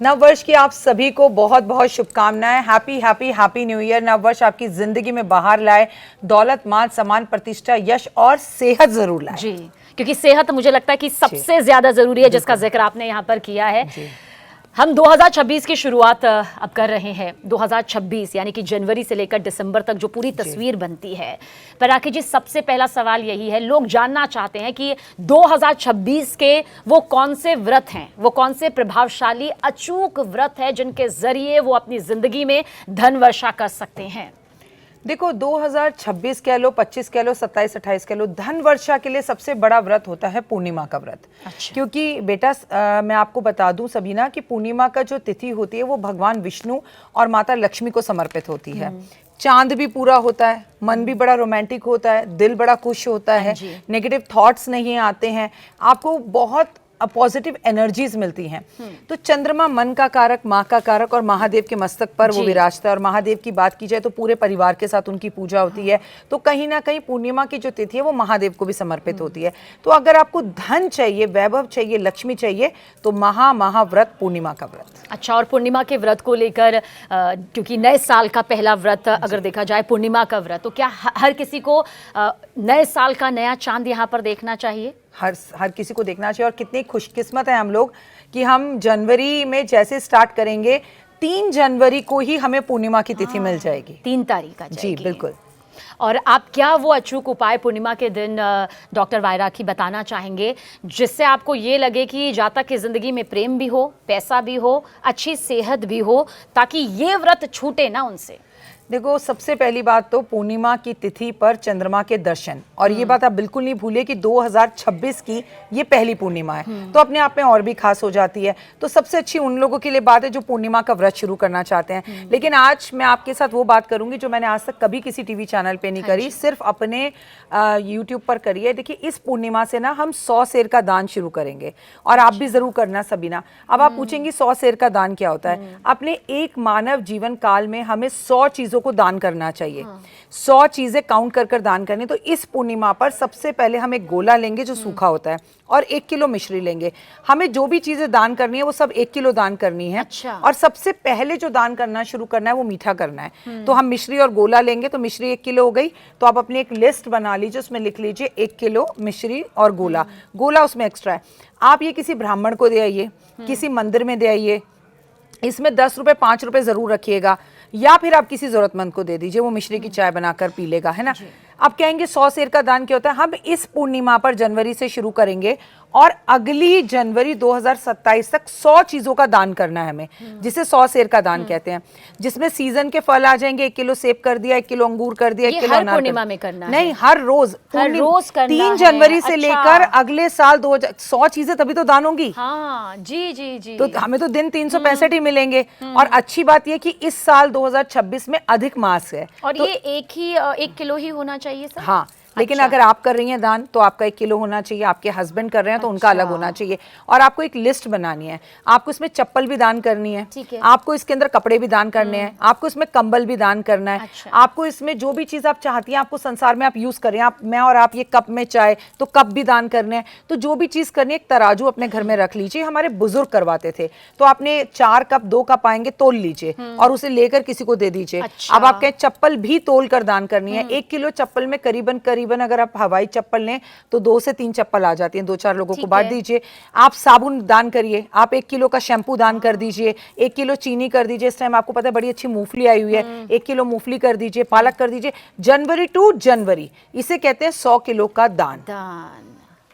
नव वर्ष की आप सभी को बहुत बहुत शुभकामनाएं। Happy happy happy new year. नव वर्ष आपकी जिंदगी में बाहर लाए, दौलत, मान, सम्मान, प्रतिष्ठा, यश और सेहत जरूर लाए। जी, क्योंकि सेहत मुझे लगता है कि सबसे ज्यादा जरूरी है, जिसका जिक्र आपने यहाँ पर किया है। हम 2026 की शुरुआत अब कर रहे हैं। 2026 यानी कि जनवरी से लेकर दिसंबर तक जो पूरी तस्वीर बनती है। पराकी जी, सबसे पहला सवाल यही है, लोग जानना चाहते हैं कि 2026 के वो कौन से व्रत हैं, वो कौन से प्रभावशाली अचूक व्रत हैं जिनके जरिए वो अपनी जिंदगी में धन वर्षा कर सकते हैं। देखो, 2026 कह लो, 25 कह लो, 27, 28 कह लो, धन वर्षा के लिए सबसे बड़ा व्रत होता है पूर्णिमा का व्रत। अच्छा। क्योंकि बेटा मैं आपको बता दूं सबीना कि पूर्णिमा का जो तिथि होती है वो भगवान विष्णु और माता लक्ष्मी को समर्पित होती है। चांद भी पूरा होता है, मन भी बड़ा रोमांटिक होता है, दिल बड़ा खुश होता है, नेगेटिव थॉट्स नहीं आते हैं, आपको बहुत पॉजिटिव एनर्जीज मिलती हैं। तो चंद्रमा मन का कारक, माँ का कारक और महादेव के मस्तक पर वो विराजता है। और महादेव की बात की जाए तो पूरे परिवार के साथ उनकी पूजा होती है। तो कहीं ना कहीं पूर्णिमा की जो तिथि है वो महादेव को भी समर्पित होती है। तो अगर आपको धन चाहिए, वैभव चाहिए, लक्ष्मी चाहिए, तो महाव्रत पूर्णिमा का व्रत। अच्छा, और पूर्णिमा के व्रत को लेकर क्योंकि नए साल का पहला व्रत अगर देखा जाए पूर्णिमा का व्रत, तो क्या हर किसी को नए साल का नया चांद यहाँ पर देखना चाहिए? हर किसी को देखना चाहिए। और कितनी खुशकिस्मत है हम लोग कि हम जनवरी में जैसे स्टार्ट करेंगे, 3 जनवरी को ही हमें पूर्णिमा की तिथि मिल जाएगी। 3 तारीख का जी बिल्कुल। और आप क्या वो अचूक उपाय पूर्णिमा के दिन डॉक्टर वायराकी बताना चाहेंगे जिससे आपको ये लगे कि जातक की जिंदगी में प्रेम भी हो, पैसा भी हो, अच्छी सेहत भी हो, ताकि ये व्रत छूटे ना उनसे? देखो, सबसे पहली बात तो पूर्णिमा की तिथि पर चंद्रमा के दर्शन, और ये बात आप बिल्कुल नहीं भूलिए कि 2026 की ये पहली पूर्णिमा है, तो अपने आप में और भी खास हो जाती है। तो सबसे अच्छी उन लोगों के लिए बात है जो पूर्णिमा का व्रत शुरू करना चाहते हैं। लेकिन आज मैं आपके साथ वो बात करूंगी जो मैंने आज तक कभी किसी टीवी चैनल पे नहीं करी, सिर्फ अपने यूट्यूब पर करी है। देखिए, इस पूर्णिमा से ना हम 100 सेर का दान शुरू करेंगे, और आप भी जरूर करना सबीना। अब आप पूछेंगे 100 सेर का दान क्या होता है? अपने एक मानव जीवन काल में हमें 100 चीजों को दान करना चाहिए। 100 चीजें काउंट कर दान करनी। तो इस पूर्णिमा पर सबसे पहले हम एक गोला लेंगे जो सूखा होता है, और 1 किलो मिश्री लेंगे। हमें जो भी चीजें दान करनी है वो सब 1 किलो दान करनी है। अच्छा। और सबसे पहले जो दान करना शुरू करना है वो मीठा करना है। तो हम मिश्री और गोला लेंगे। तो मिश्री 1 किलो हो गई, तो आप अपनी एक लिस्ट बना लीजिए, उसमें लिख लीजिए 1 किलो मिश्री और गोला। गोला उसमें एक्स्ट्रा है। आप ये किसी ब्राह्मण को दे आइए, किसी मंदिर में दे आइए। इसमें 10 रुपए 5 रुपए जरूर रखिएगा, या फिर आप किसी जरूरतमंद को दे दीजिए, वो मिश्री की चाय बनाकर पी लेगा, है ना। आप कहेंगे 100 सेर का दान क्या होता है? हम इस पूर्णिमा पर जनवरी से शुरू करेंगे और अगली जनवरी 2027 तक 100 चीजों का दान करना है हमें, जिसे 100 सेर का दान कहते हैं। जिसमें सीजन के फल आ जाएंगे, 1 किलो सेब कर दिया, 1 किलो अंगूर कर दिया, 1 किलो अनार पूर्णिमा में करना नहीं, है। हर रोज 3 जनवरी से लेकर अगले साल 100 चीजें तभी तो दान होंगी। हाँ, जी। तो हमें तो दिन 365 ही मिलेंगे। और अच्छी बात यह कि इस साल 2026 में अधिक मास है, और तो ये 1 किलो ही होना चाहिए सर? हाँ, लेकिन अच्छा। अगर आप कर रही हैं दान तो आपका 1 किलो होना चाहिए, आपके हस्बैंड कर रहे हैं तो उनका अलग होना चाहिए। और आपको एक लिस्ट बनानी है। आपको इसमें चप्पल भी दान करनी है, आपको इसके अंदर कपड़े भी दान करने हैं, आपको इसमें कंबल भी दान करना है। अच्छा। आपको इसमें जो भी चीज आप चाहती हैं, आपको संसार में आप यूज करें, आप मैं और आप ये कप में चाय, तो कप भी दान करने हैं। तो जो भी चीज करनी है, एक तराजू अपने घर में रख लीजिए। हमारे बुजुर्ग करवाते थे, तो आपने 4 कप 2 कप आएंगे, तोल लीजिए और उसे लेकर किसी को दे दीजिए। अच्छा। अब आपके चप्पल भी तोल कर दान करनी है। 1 किलो चप्पल में करीबन अगर आप हवाई चप्पल लें तो 2 से 3 चप्पल आ जाती हैं। 2-4 लोगों को बांट दीजिए। आप साबुन दान करिए, आप 1 किलो का शैम्पू दान कर दीजिए, 1 किलो चीनी कर दीजिए। इस टाइम आपको पता है बड़ी अच्छी मूंगफली आई हुई है, 1 किलो मूंगफली कर दीजिए, पालक कर दीजिए। जनवरी टू जनवरी इसे कहते हैं 100 किलो का दान।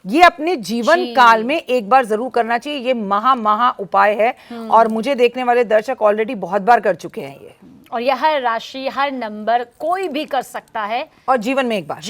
ये अपने जीवन काल में एक बार जरूर करना चाहिए। ये महा उपाय है, और मुझे देखने वाले दर्शक ऑलरेडी बहुत बार कर चुके हैं ये। और यह हर राशि, हर नंबर कोई भी कर सकता है, और जीवन में एक बार,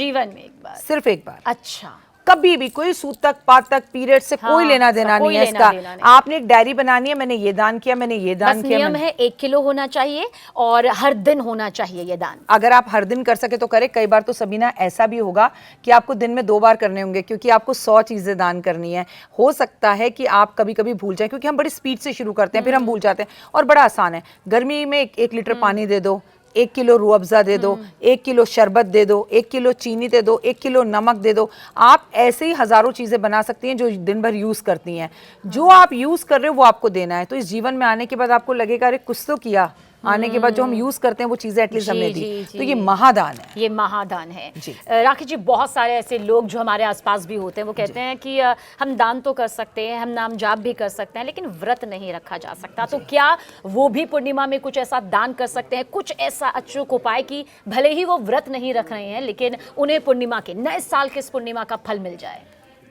सिर्फ एक बार। अच्छा, कभी भी कोई सूतक पातक पीरियड से कोई लेना देना नहीं है इसका। आपने एक डायरी बनानी है, मैंने ये दान किया, मैंने ये दान किया। नियम है 1 किलो होना चाहिए और हर दिन होना चाहिए ये दान। अगर आप हर दिन कर सके तो करें। कई बार तो सबीना ऐसा भी होगा कि आपको दिन में 2 बार करने होंगे, क्योंकि आपको 100 चीजें दान करनी है। हो सकता है कि आप कभी कभी भूल जाए, क्योंकि हम बड़ी स्पीड से शुरू करते हैं, फिर हम भूल जाते हैं। और बड़ा आसान है, गर्मी में 1 लीटर पानी दे दो, 1 किलो रूह अफ़ज़ा दे दो, 1 किलो शरबत दे दो, 1 किलो चीनी दे दो, 1 किलो नमक दे दो। आप ऐसे ही हज़ारों चीज़ें बना सकती हैं जो दिन भर यूज़ करती हैं। जो आप यूज़ कर रहे हो वो आपको देना है। तो इस जीवन में आने के बाद आपको लगेगा अरे कुछ तो किया, आने के बाद जो हम यूज करते हैं वो चीजें एटलीस्ट हमने दी। तो ये महादान है, ये महादान है। जी। राखी जी, बहुत सारे ऐसे लोग जो हमारे आसपास भी होते हैं वो कहते हैं कि हम दान तो कर सकते हैं, हम नाम जाप भी कर सकते हैं, लेकिन व्रत नहीं रखा जा सकता। तो क्या वो भी पूर्णिमा में कुछ ऐसा दान कर सकते हैं, कुछ ऐसा अचूक उपाय कि भले ही वो व्रत नहीं रख रहे हैं लेकिन उन्हें पूर्णिमा के, नए साल के इस पूर्णिमा का फल मिल जाए?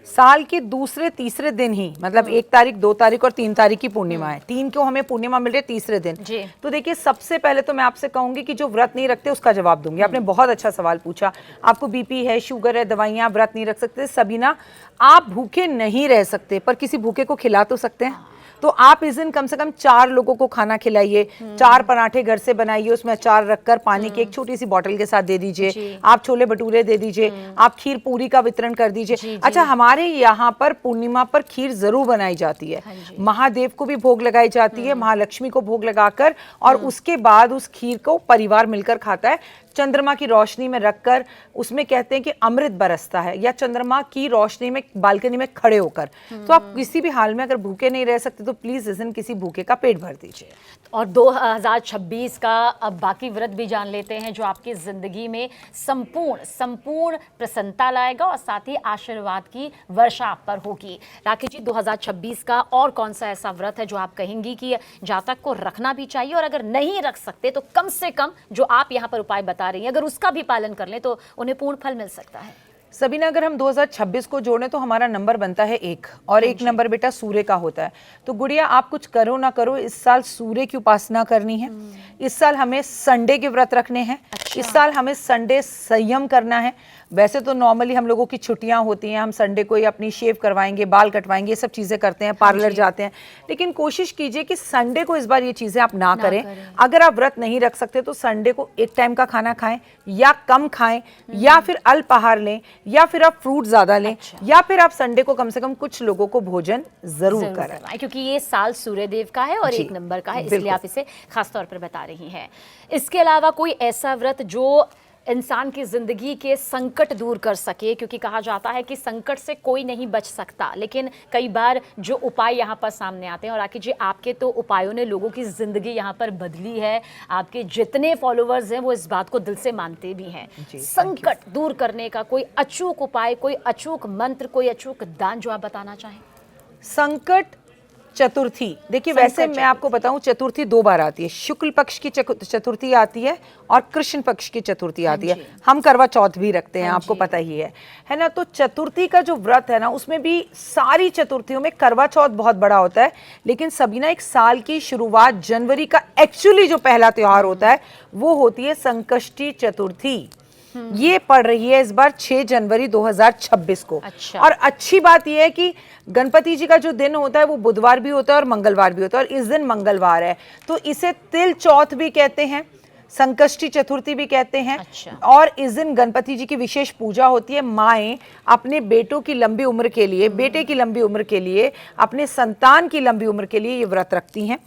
साल के दूसरे तीसरे दिन ही, मतलब 1 तारीख, 2 तारीख और 3 तारीख की पूर्णिमा है। 3 को हमें पूर्णिमा मिल रही है, तीसरे दिन। तो देखिए, सबसे पहले तो मैं आपसे कहूंगी कि जो व्रत नहीं रखते उसका जवाब दूंगी। आपने बहुत अच्छा सवाल पूछा। आपको बीपी है, शुगर है, दवाइयां, व्रत नहीं रख सकते। सबीना, आप भूखे नहीं रह सकते पर किसी भूखे को खिला तो सकते हैं। तो आप इस दिन कम से कम 4 लोगों को खाना खिलाइए। 4 पराठे घर से बनाइए, उसमें अचार रखकर पानी की एक छोटी सी बोतल के साथ दे दीजिए। आप छोले भटूरे दे दीजिए, आप खीर पूरी का वितरण कर दीजिए। अच्छा, हमारे यहाँ पर पूर्णिमा पर खीर जरूर बनाई जाती है। महादेव को भी भोग लगाई जाती है, महालक्ष्मी को भोग लगाकर, और उसके बाद उस खीर को परिवार मिलकर खाता है। चंद्रमा की रोशनी में रखकर, उसमें कहते हैं कि अमृत बरसता है, या चंद्रमा की रोशनी में बालकनी में खड़े होकर। तो आप किसी भी हाल में अगर भूखे नहीं रह सकते तो प्लीज इस दिन किसी भूखे का पेट भर दीजिए। और 2026 का अब बाकी व्रत भी जान लेते हैं जो आपकी जिंदगी में संपूर्ण प्रसन्नता लाएगा और साथ ही आशीर्वाद की वर्षा आप पर होगी। राखी जी, 2026 का और कौन सा ऐसा व्रत है जो आप कहेंगी कि जातक को रखना भी चाहिए, और अगर नहीं रख सकते तो कम से कम जो आप यहाँ पर उपाय बता रही हैं अगर उसका भी पालन कर लें तो उन्हें पूर्ण फल मिल सकता है? सबीना, अगर हम 2026 को जोड़ें तो हमारा नंबर बनता है 1, और 1 नंबर बेटा सूर्य का होता है। तो गुड़िया, आप कुछ करो ना करो, इस साल सूर्य की उपासना करनी है। इस साल हमें संडे के व्रत रखने हैं। इस साल हमें संडे संयम करना है। वैसे तो नॉर्मली हम लोगों की छुट्टियां होती हैं, हम संडे को ही अपनी शेव करवाएंगे, बाल कटवाएंगे, ये सब चीजें करते हैं, पार्लर जाते हैं। लेकिन कोशिश कीजिए कि संडे को इस बार ये चीजें आप ना करें। अगर आप व्रत नहीं रख सकते तो संडे को 1 टाइम का खाना खाएं या कम खाएं, या फिर अल्पाहार लें, या फिर आप फ्रूट ज्यादा लें, या फिर आप संडे को कम से कम कुछ लोगों को भोजन जरूर करें, क्योंकि ये साल सूर्यदेव का है और 1 नंबर का है, इसलिए आप इसे खास तौर पर बता रही हैं। इसके अलावा कोई ऐसा व्रत जो इंसान की जिंदगी के संकट दूर कर सके, क्योंकि कहा जाता है कि संकट से कोई नहीं बच सकता, लेकिन कई बार जो उपाय यहाँ पर सामने आते हैं, और राखी जी, आपके तो उपायों ने लोगों की जिंदगी यहाँ पर बदली है। आपके जितने फॉलोअर्स हैं वो इस बात को दिल से मानते भी हैं। संकट दूर करने का कोई अचूक उपाय, कोई अचूक मंत्र, कोई अचूक दान जो आप बताना चाहें? संकट चतुर्थी, देखिए वैसे मैं आपको बताऊं, चतुर्थी 2 बार आती है। शुक्ल पक्ष की चतुर्थी आती है और कृष्ण पक्ष की चतुर्थी आती है। हम करवा चौथ भी रखते हैं, आपको पता ही है ना। तो चतुर्थी का जो व्रत है ना, उसमें भी सारी चतुर्थियों में करवा चौथ बहुत बड़ा होता है, लेकिन सभी ना एक साल की शुरुआत, जनवरी का एक्चुअली जो पहला त्योहार होता है वो होती है संकष्टी चतुर्थी। ये पड़ रही है इस बार 6 जनवरी 2026 को। अच्छा। और अच्छी बात यह है कि गणपति जी का जो दिन होता है वो बुधवार भी होता है और मंगलवार भी होता है, और इस दिन मंगलवार है, तो इसे तिल चौथ भी कहते हैं, संकष्टी चतुर्थी भी कहते हैं। अच्छा। और इस दिन गणपति जी की विशेष पूजा होती है। माएं अपने बेटों की लंबी उम्र के लिए, बेटे की लंबी उम्र के लिए, अपने संतान की लंबी उम्र के लिए ये व्रत रखती हैं।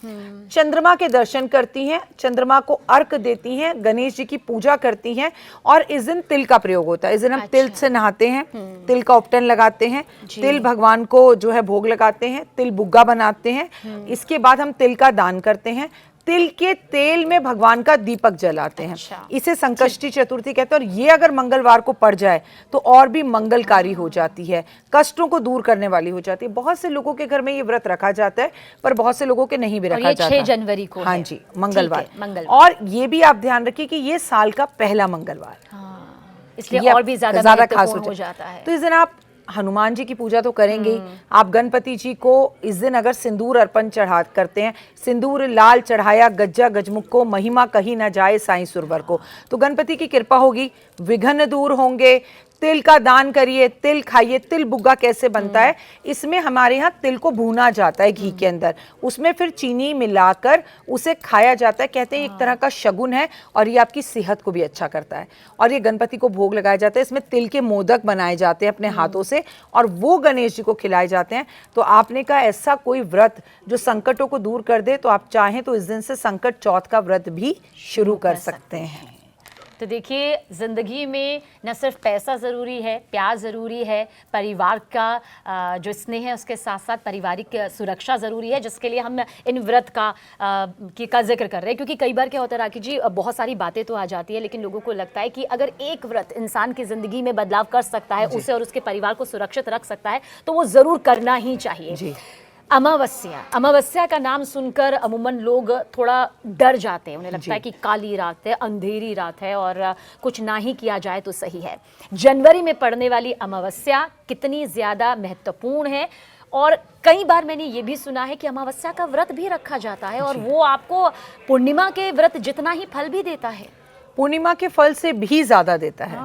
चंद्रमा के दर्शन करती हैं, चंद्रमा को अर्घ देती हैं, गणेश जी की पूजा करती हैं, और इस दिन तिल का प्रयोग होता है। इस दिन हम तिल से नहाते हैं, तिल का उपटन लगाते हैं, तिल भगवान को जो है भोग लगाते हैं, तिल बुग्गा बनाते हैं। इसके बाद हम तिल का दान करते हैं, तिल के तेल में भगवान का दीपक जलाते हैं। इसे संकष्टी चतुर्थी कहते हैं। और ये अगर मंगलवार को पड़ जाए तो और भी मंगलकारी हो जाती है, कष्टों को दूर करने वाली हो जाती है। बहुत से लोगों के घर में ये व्रत रखा जाता है, पर बहुत से लोगों के नहीं भी रखा जाता। 6 जनवरी को, हाँ जी, मंगलवार। और ये भी आप ध्यान रखिए कि ये साल का पहला मंगलवार, इसलिए और भी ज्यादा खास हो जाता है। तो इस दिन आप हनुमान जी की पूजा तो करेंगे ही, आप गणपति जी को इस दिन अगर सिंदूर अर्पण चढ़ा करते हैं, सिंदूर लाल चढ़ाया गज्जा गजमुख को, महिमा कहीं ना जाए साईं सुरवर को, तो गणपति की कृपा होगी, विघ्न दूर होंगे, तिल का दान करिए, तिल खाइए। तिल बुग्गा कैसे बनता है, इसमें हमारे यहाँ तिल को भूना जाता है घी के अंदर, उसमें फिर चीनी मिलाकर उसे खाया जाता है। कहते हैं एक तरह का शगुन है और ये आपकी सेहत को भी अच्छा करता है। और ये गणपति को भोग लगाया जाता है। इसमें तिल के मोदक बनाए जाते हैं अपने हाथों से और वो गणेश जी को खिलाए जाते हैं। तो आपने कहा ऐसा कोई व्रत जो संकटों को दूर कर दे, तो आप चाहें तो इस दिन से संकट चौथ का व्रत भी शुरू कर सकते हैं। तो देखिए, ज़िंदगी में न सिर्फ पैसा ज़रूरी है, प्यार ज़रूरी है, परिवार का जो स्नेह है उसके साथ साथ पारिवारिक सुरक्षा ज़रूरी है, जिसके लिए हम इन व्रत का जिक्र कर रहे हैं। क्योंकि कई बार क्या होता है राखी जी, बहुत सारी बातें तो आ जाती है, लेकिन लोगों को लगता है कि अगर एक व्रत इंसान की ज़िंदगी में बदलाव कर सकता है, उसे और उसके परिवार को सुरक्षित रख सकता है, तो वो ज़रूर करना ही चाहिए। अमावस्या का नाम सुनकर अमूमन लोग थोड़ा डर जाते हैं। उन्हें लगता है कि काली रात है, अंधेरी रात है और कुछ ना ही किया जाए तो सही है। जनवरी में पड़ने वाली अमावस्या कितनी ज़्यादा महत्वपूर्ण है, और कई बार मैंने ये भी सुना है कि अमावस्या का व्रत भी रखा जाता है और वो आपको पूर्णिमा के व्रत जितना ही फल भी देता है, पूर्णिमा के फल से भी ज़्यादा देता है।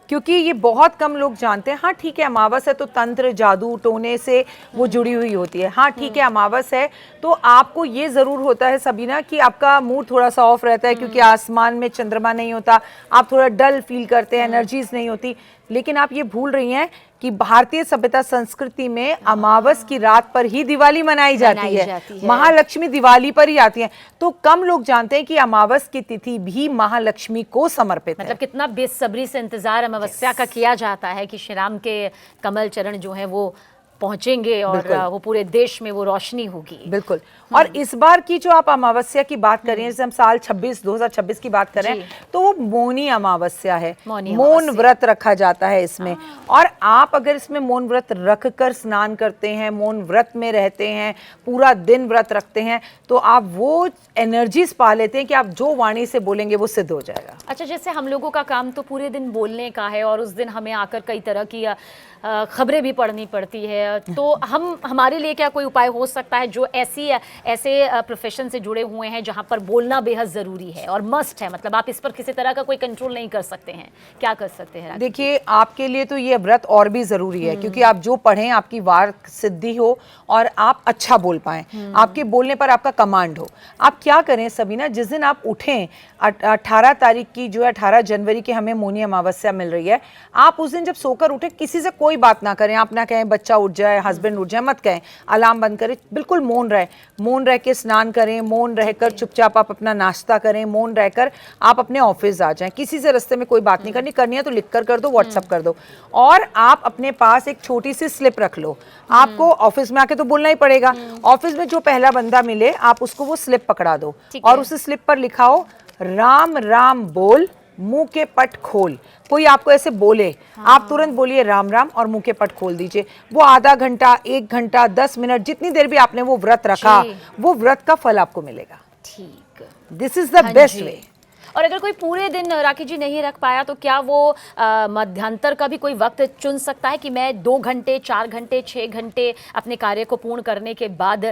क्योंकि ये बहुत कम लोग जानते हैं। हाँ ठीक है, अमावस है तो तंत्र जादू टोने से वो जुड़ी हुई होती है। हाँ ठीक है, अमावस है तो आपको ये ज़रूर होता है सबीना कि आपका मूड थोड़ा सा ऑफ रहता है, क्योंकि आसमान में चंद्रमा नहीं होता, आप थोड़ा डल फील करते हैं, एनर्जीज नहीं होती। लेकिन आप ये भूल रही हैं कि भारतीय सभ्यता संस्कृति में अमावस की रात पर ही दिवाली मनाई जाती है। महालक्ष्मी दिवाली पर ही आती हैं। तो कम लोग जानते हैं कि अमावस की तिथि भी महालक्ष्मी को समर्पित है। मतलब कितना बेसब्री से इंतजार अमावस्या का किया जाता है कि श्री राम के कमल चरण जो है वो पहुंचेंगे और वो पूरे देश में वो रोशनी होगी। बिल्कुल। और इस बार की जो आप अमावस्या की बात कर रही हैं, जैसे हम साल 2026 की बात कर रहे हैं, तो वो मौनी अमावस्या है। मौन व्रत रखा जाता है इसमें। और आप अगर इसमें मौन व्रत रख कर स्नान करते हैं, मौन व्रत में रहते हैं, पूरा दिन व्रत रखते हैं, तो आप वो एनर्जीज पा लेते हैं कि आप जो वाणी से बोलेंगे वो सिद्ध हो जाएगा। अच्छा, जैसे हम लोगों का काम तो पूरे दिन बोलने का है और उस दिन हमें आकर कई तरह की खबरें भी पढ़नी पड़ती है, तो हमारे लिए क्या कोई उपाय हो सकता है जो ऐसे प्रोफेशन से जुड़े हुए हैं जहां पर बोलना बेहद ज़रूरी है और मस्ट है, मतलब आप इस पर किसी तरह का कोई कंट्रोल नहीं कर सकते हैं, क्या कर सकते हैं? देखिए, आपके लिए तो ये व्रत और भी ज़रूरी है, क्योंकि आप जो पढ़ें आपकी वाक सिद्धि हो और आप अच्छा बोल पाएं, आपके बोलने पर आपका कमांड हो। आप क्या करें सबीना, जिस दिन आप उठें, 18 तारीख की जो है 18 जनवरी की हमें मौनी अमावस्या मिल रही है, आप उस दिन जब सोकर उठें किसी से कोई बात ना करें। आप ना कहें बच्चा उठ जाए, हस्बैंड उठ जाए, मत कहें, अलार्म बंद करें, बिल्कुल मौन रहे। मौन रह के स्नान करें, मौन रहकर चुपचाप आप अपना नाश्ता करें, मौन रहकर आप अपने ऑफिस आ जाएं। किसी से रास्ते में कोई बात नहीं करनी है तो लिख कर दो, व्हाट्सअप कर दो। और आप अपने पास एक छोटी सी स्लिप रख लो। आपको ऑफिस में आके तो बोलना ही पड़ेगा। ऑफिस में जो पहला बंदा मिले आप उसको वो स्लिप पकड़ा दो और उस स्लिप पर लिखा हो, राम राम बोल मुंह के पट खोल। कोई आपको ऐसे बोले, आप तुरंत बोलिए राम राम और मुंह के पट खोल दीजिए। वो आधा घंटा, 1 घंटा, 10 मिनट, जितनी देर भी आपने वो व्रत रखा, वो व्रत का फल आपको मिलेगा। ठीक, this is the best way. और अगर कोई पूरे दिन राखी जी नहीं रख पाया तो क्या वो मध्यांतर का भी कोई वक्त चुन सकता है कि मैं 2 घंटे, 4 घंटे, 6 घंटे अपने कार्य को पूर्ण करने के बाद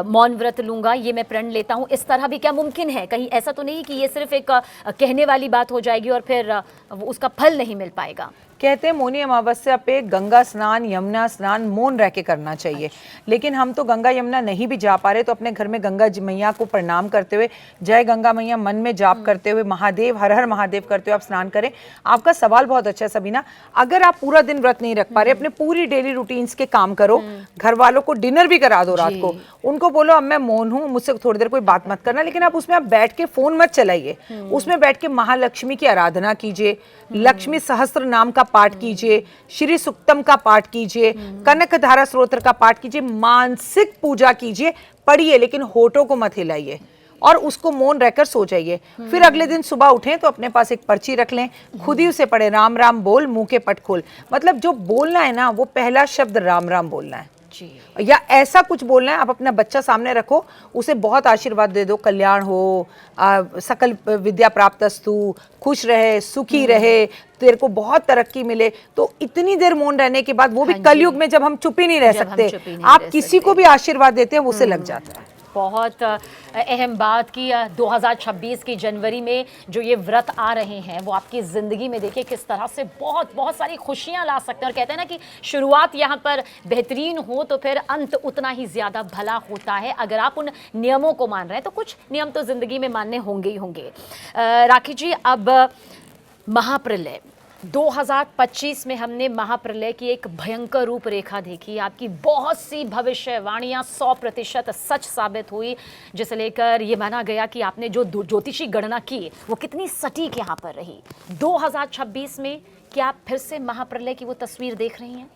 मौन व्रत लूंगा, ये मैं प्रण लेता हूँ, इस तरह भी क्या मुमकिन है? कहीं ऐसा तो नहीं कि ये सिर्फ एक कहने वाली बात हो जाएगी और फिर उसका फल नहीं मिल पाएगा? कहते हैं मौनी अमावस्या पे गंगा स्नान, यमुना स्नान मौन रह के करना चाहिए। लेकिन हम तो गंगा यमुना नहीं भी जा पा रहे, तो अपने घर में गंगा मैया को प्रणाम करते हुए, जय गंगा मैया मन में जाप करते हुए, महादेव हर हर महादेव करते हुए आप स्नान करें। आपका सवाल बहुत अच्छा है सबीना। अगर आप पूरा दिन व्रत नहीं रख पा रहे, अपने पूरी डेली रूटीन्स के काम करो, घर वालों को डिनर भी करा दो रात को, उनको बोलो अब मैं मौन हूँ, मुझसे थोड़ी देर कोई बात मत करना, लेकिन आप उसमें आप बैठ के फोन मत चलाइए। उसमें बैठ के महालक्ष्मी की आराधना कीजिए, लक्ष्मी सहस्त्र नाम का पाठ कीजिए, श्री सुक्तम का पाठ कीजिए, कनक धारा स्तोत्र का पाठ कीजिए, मानसिक पूजा कीजिए, पढ़िए, लेकिन होठों को मत हिलाइए और उसको मौन रहकर सो जाइए। फिर अगले दिन सुबह उठें तो अपने पास एक पर्ची रख लें, खुद ही उसे पढ़े, राम राम बोल मुंह के पट खोल। मतलब जो बोलना है ना, वो पहला शब्द राम राम बोलना है जी, या ऐसा कुछ बोलना है। आप अपना बच्चा सामने रखो, उसे बहुत आशीर्वाद दे दो, कल्याण हो, सकल विद्या प्राप्तस्तु, खुश रहे, सुखी रहे, तेरे को बहुत तरक्की मिले। तो इतनी देर मौन रहने के बाद, वो भी कलयुग में जब हम चुप ही नहीं रह सकते, आप किसी को भी आशीर्वाद देते हैं वो उसे लग जाता है। बहुत अहम बात कि 2026 की जनवरी में जो ये व्रत आ रहे हैं वो आपकी ज़िंदगी में देखिए किस तरह से बहुत बहुत सारी खुशियां ला सकते हैं। और कहते हैं ना कि शुरुआत यहाँ पर बेहतरीन हो तो फिर अंत उतना ही ज़्यादा भला होता है। अगर आप उन नियमों को मान रहे हैं तो कुछ नियम तो ज़िंदगी में मानने होंगे ही होंगे। राखी जी, अब महाप्रलय 2025 में हमने महाप्रलय की एक भयंकर रूपरेखा देखी। आपकी बहुत सी भविष्यवाणियां 100% सच साबित हुई, जिसे लेकर ये माना गया कि आपने जो ज्योतिषी गणना की वो कितनी सटीक यहाँ पर रही। 2026 में क्या आप फिर से महाप्रलय की वो तस्वीर देख रही हैं?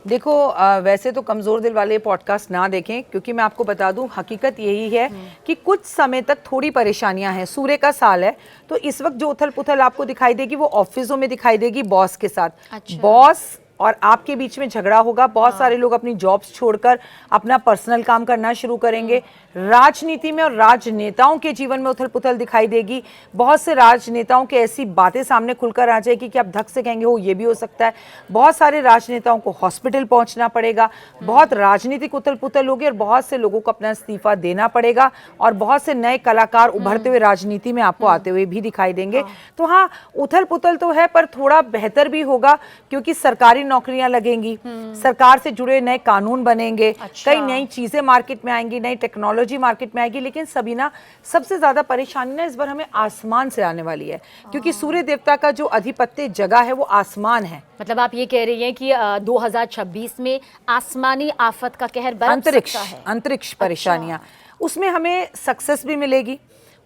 देखो, वैसे तो कमज़ोर दिल वाले पॉडकास्ट ना देखें, क्योंकि मैं आपको बता दूं हकीकत यही है कि कुछ समय तक थोड़ी परेशानियां हैं। सूर्य का साल है तो इस वक्त जो उथल पुथल आपको दिखाई देगी वो ऑफिसों में दिखाई देगी बॉस के साथ। अच्छा। बॉस और आपके बीच में झगड़ा होगा। बहुत सारे लोग अपनी जॉब्स छोड़कर अपना पर्सनल काम करना शुरू करेंगे। राजनीति में और राजनेताओं के जीवन में उथल पुथल दिखाई देगी। बहुत से राजनेताओं के ऐसी बातें सामने खुलकर आ जाएगी कि आप धक से कहेंगे हो ये भी हो सकता है। बहुत सारे राजनेताओं को हॉस्पिटल पहुंचना पड़ेगा। बहुत राजनीतिक उथल पुथल होगी और बहुत से लोगों को अपना इस्तीफा देना पड़ेगा। और बहुत से नए कलाकार उभरते हुए राजनीति में आपको आते हुए भी दिखाई देंगे। तो हाँ, उथल पुथल तो है, पर थोड़ा बेहतर भी होगा, क्योंकि सरकारी नौकरियां लगेंगी, सरकार से जुड़े नए कानून बनेंगे। अच्छा। कई नई चीजें मार्केट में आएंगी, नई टेक्नोलॉजी मार्केट में आएगी। लेकिन सभी ना, सबसे ज्यादा परेशानी ना इस बार हमें आसमान से आने वाली है, क्योंकि सूर्य देवता का जो अधिपत्य जगह है वो आसमान है। मतलब आप ये कह रही हैं कि 2026 में आसमानी आफत का कहर बरस अंतरिक्ष सकता है। अंतरिक्ष परेशानियां, उसमें हमें सक्सेस भी मिलेगी।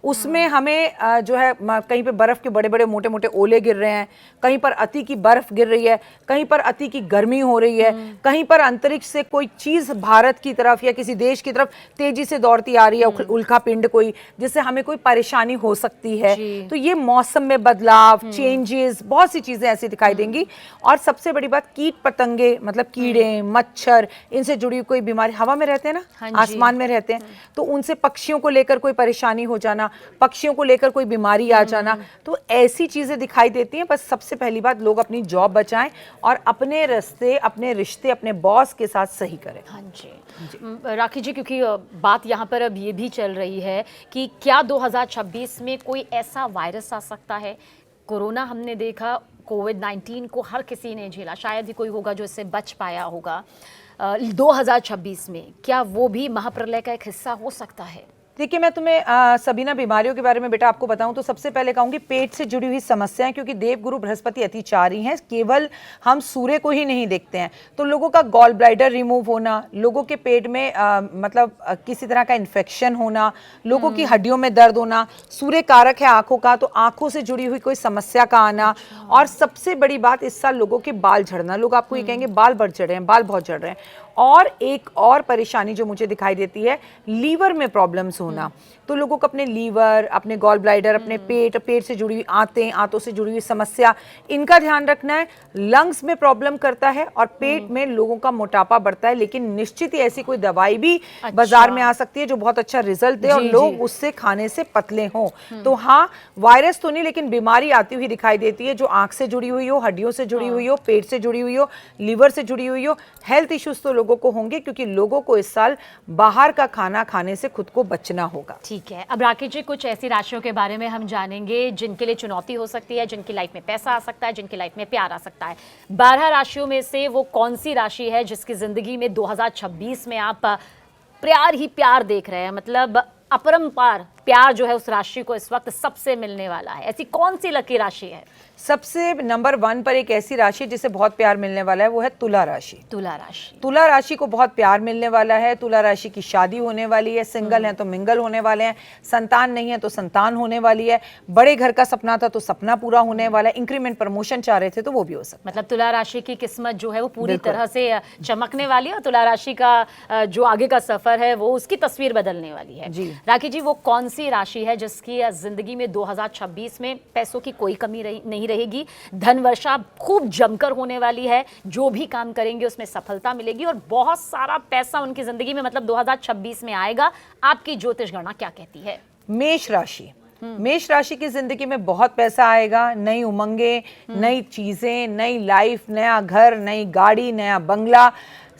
उसमें हमें जो है कहीं पे बर्फ के बड़े बड़े मोटे मोटे ओले गिर रहे हैं, कहीं पर अति की बर्फ गिर रही है, कहीं पर अति की गर्मी हो रही है, कहीं पर अंतरिक्ष से कोई चीज भारत की तरफ या किसी देश की तरफ तेजी से दौड़ती आ रही है, उल्का पिंड कोई, जिससे हमें कोई परेशानी हो सकती है। तो ये मौसम में बदलाव, चेंजेस, बहुत सी चीजें ऐसी दिखाई देंगी। और सबसे बड़ी बात, कीट पतंगे, मतलब कीड़े मच्छर, इनसे जुड़ी कोई बीमारी, हवा में रहते हैं ना, हाँ जी। आसमान में रहते हैं, तो उनसे पक्षियों को लेकर कोई परेशानी हो जाना, पक्षियों को लेकर कोई बीमारी आ जाना, तो ऐसी चीजें दिखाई देती हैं। बस सबसे पहली बात, लोग अपनी जॉब बचाएं और अपने रास्ते, अपने रिश्ते अपने बॉस के साथ सही करें। हाँ जी। राखी जी, क्योंकि बात यहाँ पर अब ये भी चल रही है कि क्या 2026 में कोई ऐसा वायरस आ सकता है? कोरोना हमने देखा, कोविड-19 को हर किसी ने झेला, शायद ही कोई होगा जो इससे बच पाया होगा। 2026 में क्या वो भी महाप्रलय का एक हिस्सा हो सकता है? देखिए, मैं तुम्हें सभी ना बीमारियों के बारे में बेटा आपको बताऊं तो सबसे पहले कहूंगी पेट से जुड़ी हुई समस्याएं, क्योंकि देवगुरु बृहस्पति अतिचारी हैं। केवल हम सूर्य को ही नहीं देखते हैं, तो लोगों का गॉल ब्लैडर रिमूव होना, लोगों के पेट में किसी तरह का इन्फेक्शन होना, लोगों की हड्डियों में दर्द होना, सूर्य कारक है आंखों का, तो आंखों से जुड़ी हुई कोई समस्या का आना। और सबसे बड़ी बात, इस साल लोगों के बाल झड़ना। लोग आपको ये कहेंगे बाल बढ़ रहे हैं, बाल बहुत झड़ रहे हैं। और एक और परेशानी जो मुझे दिखाई देती है, लीवर में प्रॉब्लम्स होना। तो लोगों को अपने लीवर, अपने गॉल ब्लैडर, अपने पेट, पेट से जुड़ी हुई आंतें, आंतों से जुड़ी हुई समस्या, इनका ध्यान रखना है। लंग्स में प्रॉब्लम करता है और पेट में लोगों का मोटापा बढ़ता है। लेकिन निश्चित ही ऐसी कोई दवाई भी बाजार में आ सकती है जो बहुत अच्छा रिजल्ट दे और लोग उससे खाने से पतले हों। तो हाँ, वायरस तो नहीं, लेकिन बीमारी आती हुई दिखाई देती है, जो आंख से जुड़ी हुई हो, हड्डियों से जुड़ी हुई हो, पेट से जुड़ी हुई हो, लीवर से जुड़ी हुई हो। हेल्थ इश्यूज तो लोगों को होंगे, क्योंकि लोगों को इस साल बाहर का खाना खाने से खुद को बचना होगा। ठीक है, अब राकेश जी, कुछ ऐसी राशियों के बारे में हम जानेंगे जिनके लिए चुनौती हो सकती है, जिनकी लाइफ में पैसा आ सकता है, जिनकी लाइफ में प्यार आ सकता है। 12 राशियों में से वो कौन सी राशि है जिसकी जिंदगी में 2026 में आप प्यार ही प्यार देख रहे हैं? मतलब अपरंपार प्यार जो है उस राशि को इस वक्त सबसे मिलने वाला है। ऐसी कौन सी लकी राशि है? सबसे नंबर 1 पर एक ऐसी राशि जिसे बहुत प्यार मिलने वाला है, वो है तुला राशि। तुला राशि। तुला राशि को बहुत प्यार मिलने वाला है। तुला राशि की शादी होने वाली है। सिंगल हैं तो मिंगल होने वाले हैं। संतान नहीं है तो संतान होने वाली है। बड़े घर का सपना था तो सपना पूरा होने वाला है। इंक्रीमेंट, प्रमोशन चाह रहे थे तो वो भी हो सकता है। मतलब तुला राशि की किस्मत जो है वो पूरी तरह से चमकने वाली है और तुला राशि का जो आगे का सफर है वो उसकी तस्वीर बदलने वाली है। जी राखी जी, वो कौन सी राशि है जिसकी जिंदगी में 2026 में पैसों की कोई कमी नहीं रहेगी, धन वर्षा खूब जमकर होने वाली है, जो भी काम करेंगे उसमें सफलता मिलेगी और बहुत सारा पैसा उनकी जिंदगी में मतलब 2026 में आएगा? आपकी ज्योतिष गणना क्या कहती है? मेष राशि। मेष राशि की जिंदगी में बहुत पैसा आएगा। नई उमंगे, नई चीजें, नई लाइफ, नया घर, नई गाड़ी, नया बंगला,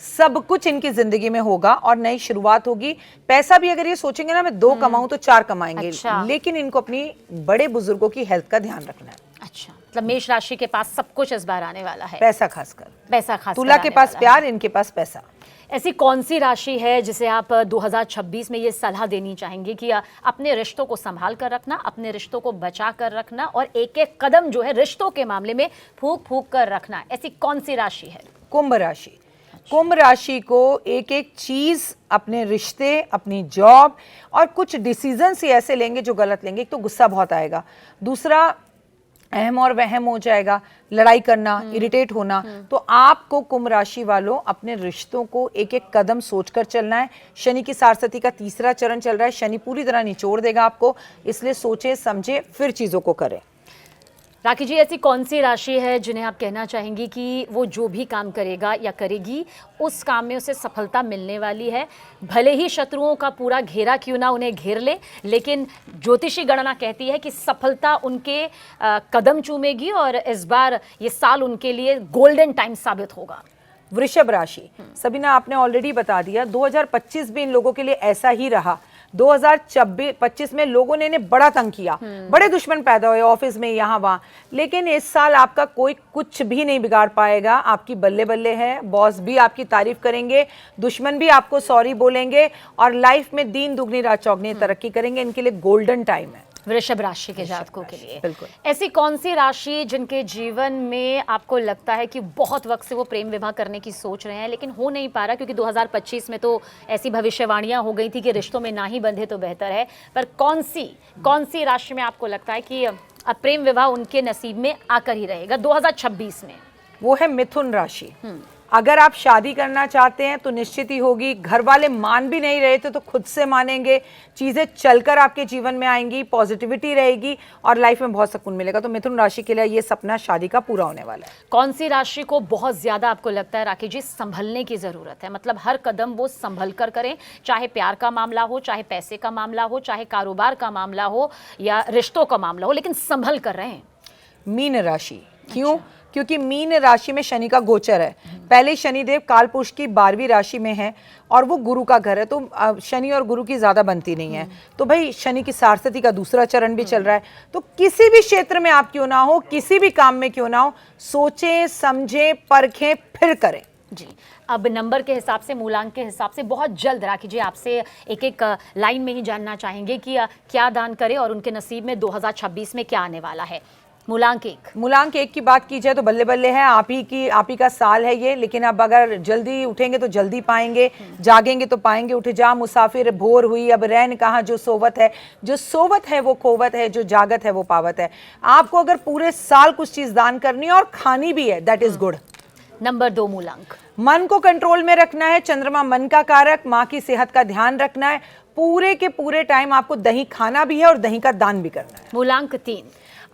सब कुछ इनकी जिंदगी में होगा और नई शुरुआत होगी। पैसा भी अगर ये सोचेंगे ना मैं 2 कमाऊं तो 4 कमाएंगे, अच्छा। लेकिन इनको अपनी बड़े बुजुर्गों की हेल्थ का ध्यान रखना है। अच्छा, मतलब मेष राशि के पास सब कुछ इस बार आने वाला है, पैसा खासकर। पैसा खास तुला के पास प्यार, इनके पास पैसा। ऐसी कौन सी राशि है जिसे आप 2026 में ये सलाह देनी चाहेंगे कि अपने रिश्तों को संभाल कर रखना, अपने रिश्तों को बचा कर रखना और एक एक कदम जो है रिश्तों के मामले में फूंक फूंक कर रखना, ऐसी कौन सी राशि है? कुंभ राशि। कुंभ राशि को एक एक चीज, अपने रिश्ते, अपनी जॉब और कुछ डिसीजन ही ऐसे लेंगे जो गलत लेंगे। एक तो गुस्सा बहुत आएगा, दूसरा अहम और वहम हो जाएगा, लड़ाई करना, इरिटेट होना। तो आपको कुंभ राशि वालों अपने रिश्तों को एक एक कदम सोचकर चलना है। शनि की सारस्वती का 3रा चरण चल रहा है, शनि पूरी तरह निचोड़ देगा आपको, इसलिए सोचे समझे फिर चीजों को करें। राखी जी, ऐसी कौन सी राशि है जिन्हें आप कहना चाहेंगी कि वो जो भी काम करेगा या करेगी उस काम में उसे सफलता मिलने वाली है, भले ही शत्रुओं का पूरा घेरा क्यों ना उन्हें घेर ले, लेकिन ज्योतिषी गणना कहती है कि सफलता उनके कदम चूमेगी और इस बार ये साल उनके लिए गोल्डन टाइम साबित होगा? वृषभ राशि। सबीना, आपने ऑलरेडी बता दिया 2025 भी इन लोगों के लिए ऐसा ही रहा। 2025 में लोगों ने इन्हें बड़ा तंग किया, बड़े दुश्मन पैदा हुए ऑफिस में, यहाँ वहाँ, लेकिन इस साल आपका कोई कुछ भी नहीं बिगाड़ पाएगा। आपकी बल्ले बल्ले है, बॉस भी आपकी तारीफ करेंगे, दुश्मन भी आपको सॉरी बोलेंगे और लाइफ में दिन दुगनी रात चौगनी तरक्की करेंगे। इनके लिए गोल्डन टाइम है वृषभ राशि के जातकों के लिए। बिल्कुल। ऐसी कौन सी राशि जिनके जीवन में आपको लगता है कि बहुत वक्त से वो प्रेम विवाह करने की सोच रहे हैं लेकिन हो नहीं पा रहा, क्योंकि 2025 में तो ऐसी भविष्यवाणियां हो गई थी कि रिश्तों में ना ही बंधे तो बेहतर है, पर कौन सी राशि में आपको लगता है कि अब प्रेम विवाह उनके नसीब में आकर ही रहेगा 2026 में? वो है मिथुन राशि। अगर आप शादी करना चाहते हैं तो निश्चित ही होगी। घर वाले मान भी नहीं रहे थे तो खुद से मानेंगे, चीजें चलकर आपके जीवन में आएंगी, पॉजिटिविटी रहेगी और लाइफ में बहुत सुकून मिलेगा। तो मिथुन राशि के लिए ये सपना शादी का पूरा होने वाला है। कौन सी राशि को बहुत ज्यादा आपको लगता है राखी जी संभलने की जरूरत है, मतलब हर कदम वो संभल कर करें, चाहे प्यार का मामला हो, चाहे पैसे का मामला हो, चाहे कारोबार का मामला हो या रिश्तों का मामला हो, लेकिन संभल कर रहें? मीन राशि। क्यों? क्योंकि मीन राशि में शनि का गोचर है। पहले शनिदेव कालपुरुष की 12वीं राशि में है और वो गुरु का घर है, तो शनि और गुरु की ज्यादा बनती नहीं है। तो भाई शनि की सारस्वती का 2रा चरण भी चल रहा है। तो किसी भी क्षेत्र में आप क्यों ना हो, किसी भी काम में क्यों ना हो, सोचें समझें परखें फिर करें। जी, अब नंबर के हिसाब से, मूलांक के हिसाब से बहुत जल्द राखी जी आपसे एक एक लाइन में ही जानना चाहेंगे कि क्या दान करें और उनके नसीब में 2026 में क्या आने वाला है। मूलांक 1 की बात की जाए तो बल्ले बल्ले है, आप ही का साल है ये, लेकिन अब अगर जल्दी उठेंगे तो जल्दी पाएंगे, जागेंगे तो पाएंगे। उठे जा मुसाफिर भोर हुई, अब रैन कहाँ जो सोवत है वो खोवत है, जो जागत है वो पावत है। आपको अगर पूरे साल कुछ चीज दान करनी है और खानी भी है, दैट इज गुड। नंबर 2 मूलांक। मन को कंट्रोल में रखना है, चंद्रमा मन का कारक, माँ की सेहत का ध्यान रखना है। पूरे के पूरे टाइम आपको दही खाना भी है और दही का दान भी करना है। मूलांक 3।